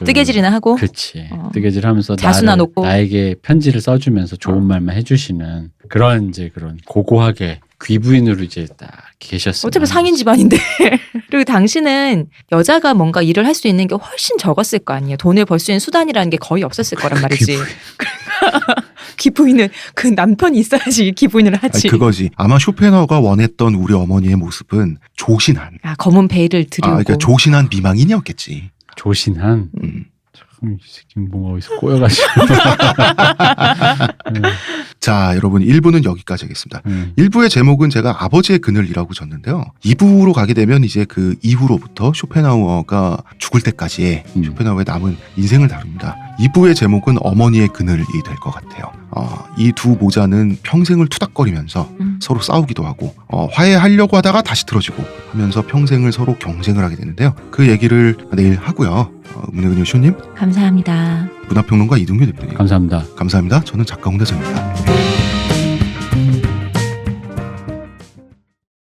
[SPEAKER 2] 뜨개질이나 하고.
[SPEAKER 3] 그치. 뜨개질하면서
[SPEAKER 2] 자수나 놓고.
[SPEAKER 3] 나에게 편지를 써주면서 좋은 말만 해주시는 그런 이제 그런 고고하게 귀부인으로 이제 딱 계셨어요.
[SPEAKER 2] 어차피 상인 집안인데. 그리고 당신은 여자가 뭔가 일을 할 수 있는 게 훨씬 적었을 거 아니에요. 돈을 벌 수 있는 수단이라는 게 거의 없었을 거란 말이지. 귀부인은 그 남편이 있어야지 귀부인을 하지.
[SPEAKER 1] 아니, 그거지. 아마 쇼펜하우어가 원했던 우리 어머니의 모습은 조신한.
[SPEAKER 2] 검은 베일을 들이고.
[SPEAKER 1] 그러니까 조신한 미망인이었겠지.
[SPEAKER 3] 조신한. 참, 이 새끼 뭔가 어디서 꼬여가지고.
[SPEAKER 1] 자, 여러분 1부는 여기까지 하겠습니다. 1부의 제목은 제가 아버지의 그늘이라고 줬는데요. 2부로 가게 되면 이제 그 이후로부터 쇼펜하우어가 죽을 때까지의 쇼펜하우어의 남은 인생을 다룹니다. 2부의 제목은 어머니의 그늘이 될 것 같아요. 이 두 모자는 평생을 투닥거리면서 서로 싸우기도 하고 화해하려고 하다가 다시 틀어지고 하면서 평생을 서로 경쟁을 하게 되는데요. 그 얘기를 내일 하고요. 문혜근 여시님,
[SPEAKER 2] 감사합니다.
[SPEAKER 1] 문화평론가 이동규 대표님,
[SPEAKER 3] 감사합니다.
[SPEAKER 1] 감사합니다. 저는 작가 홍대선입니다.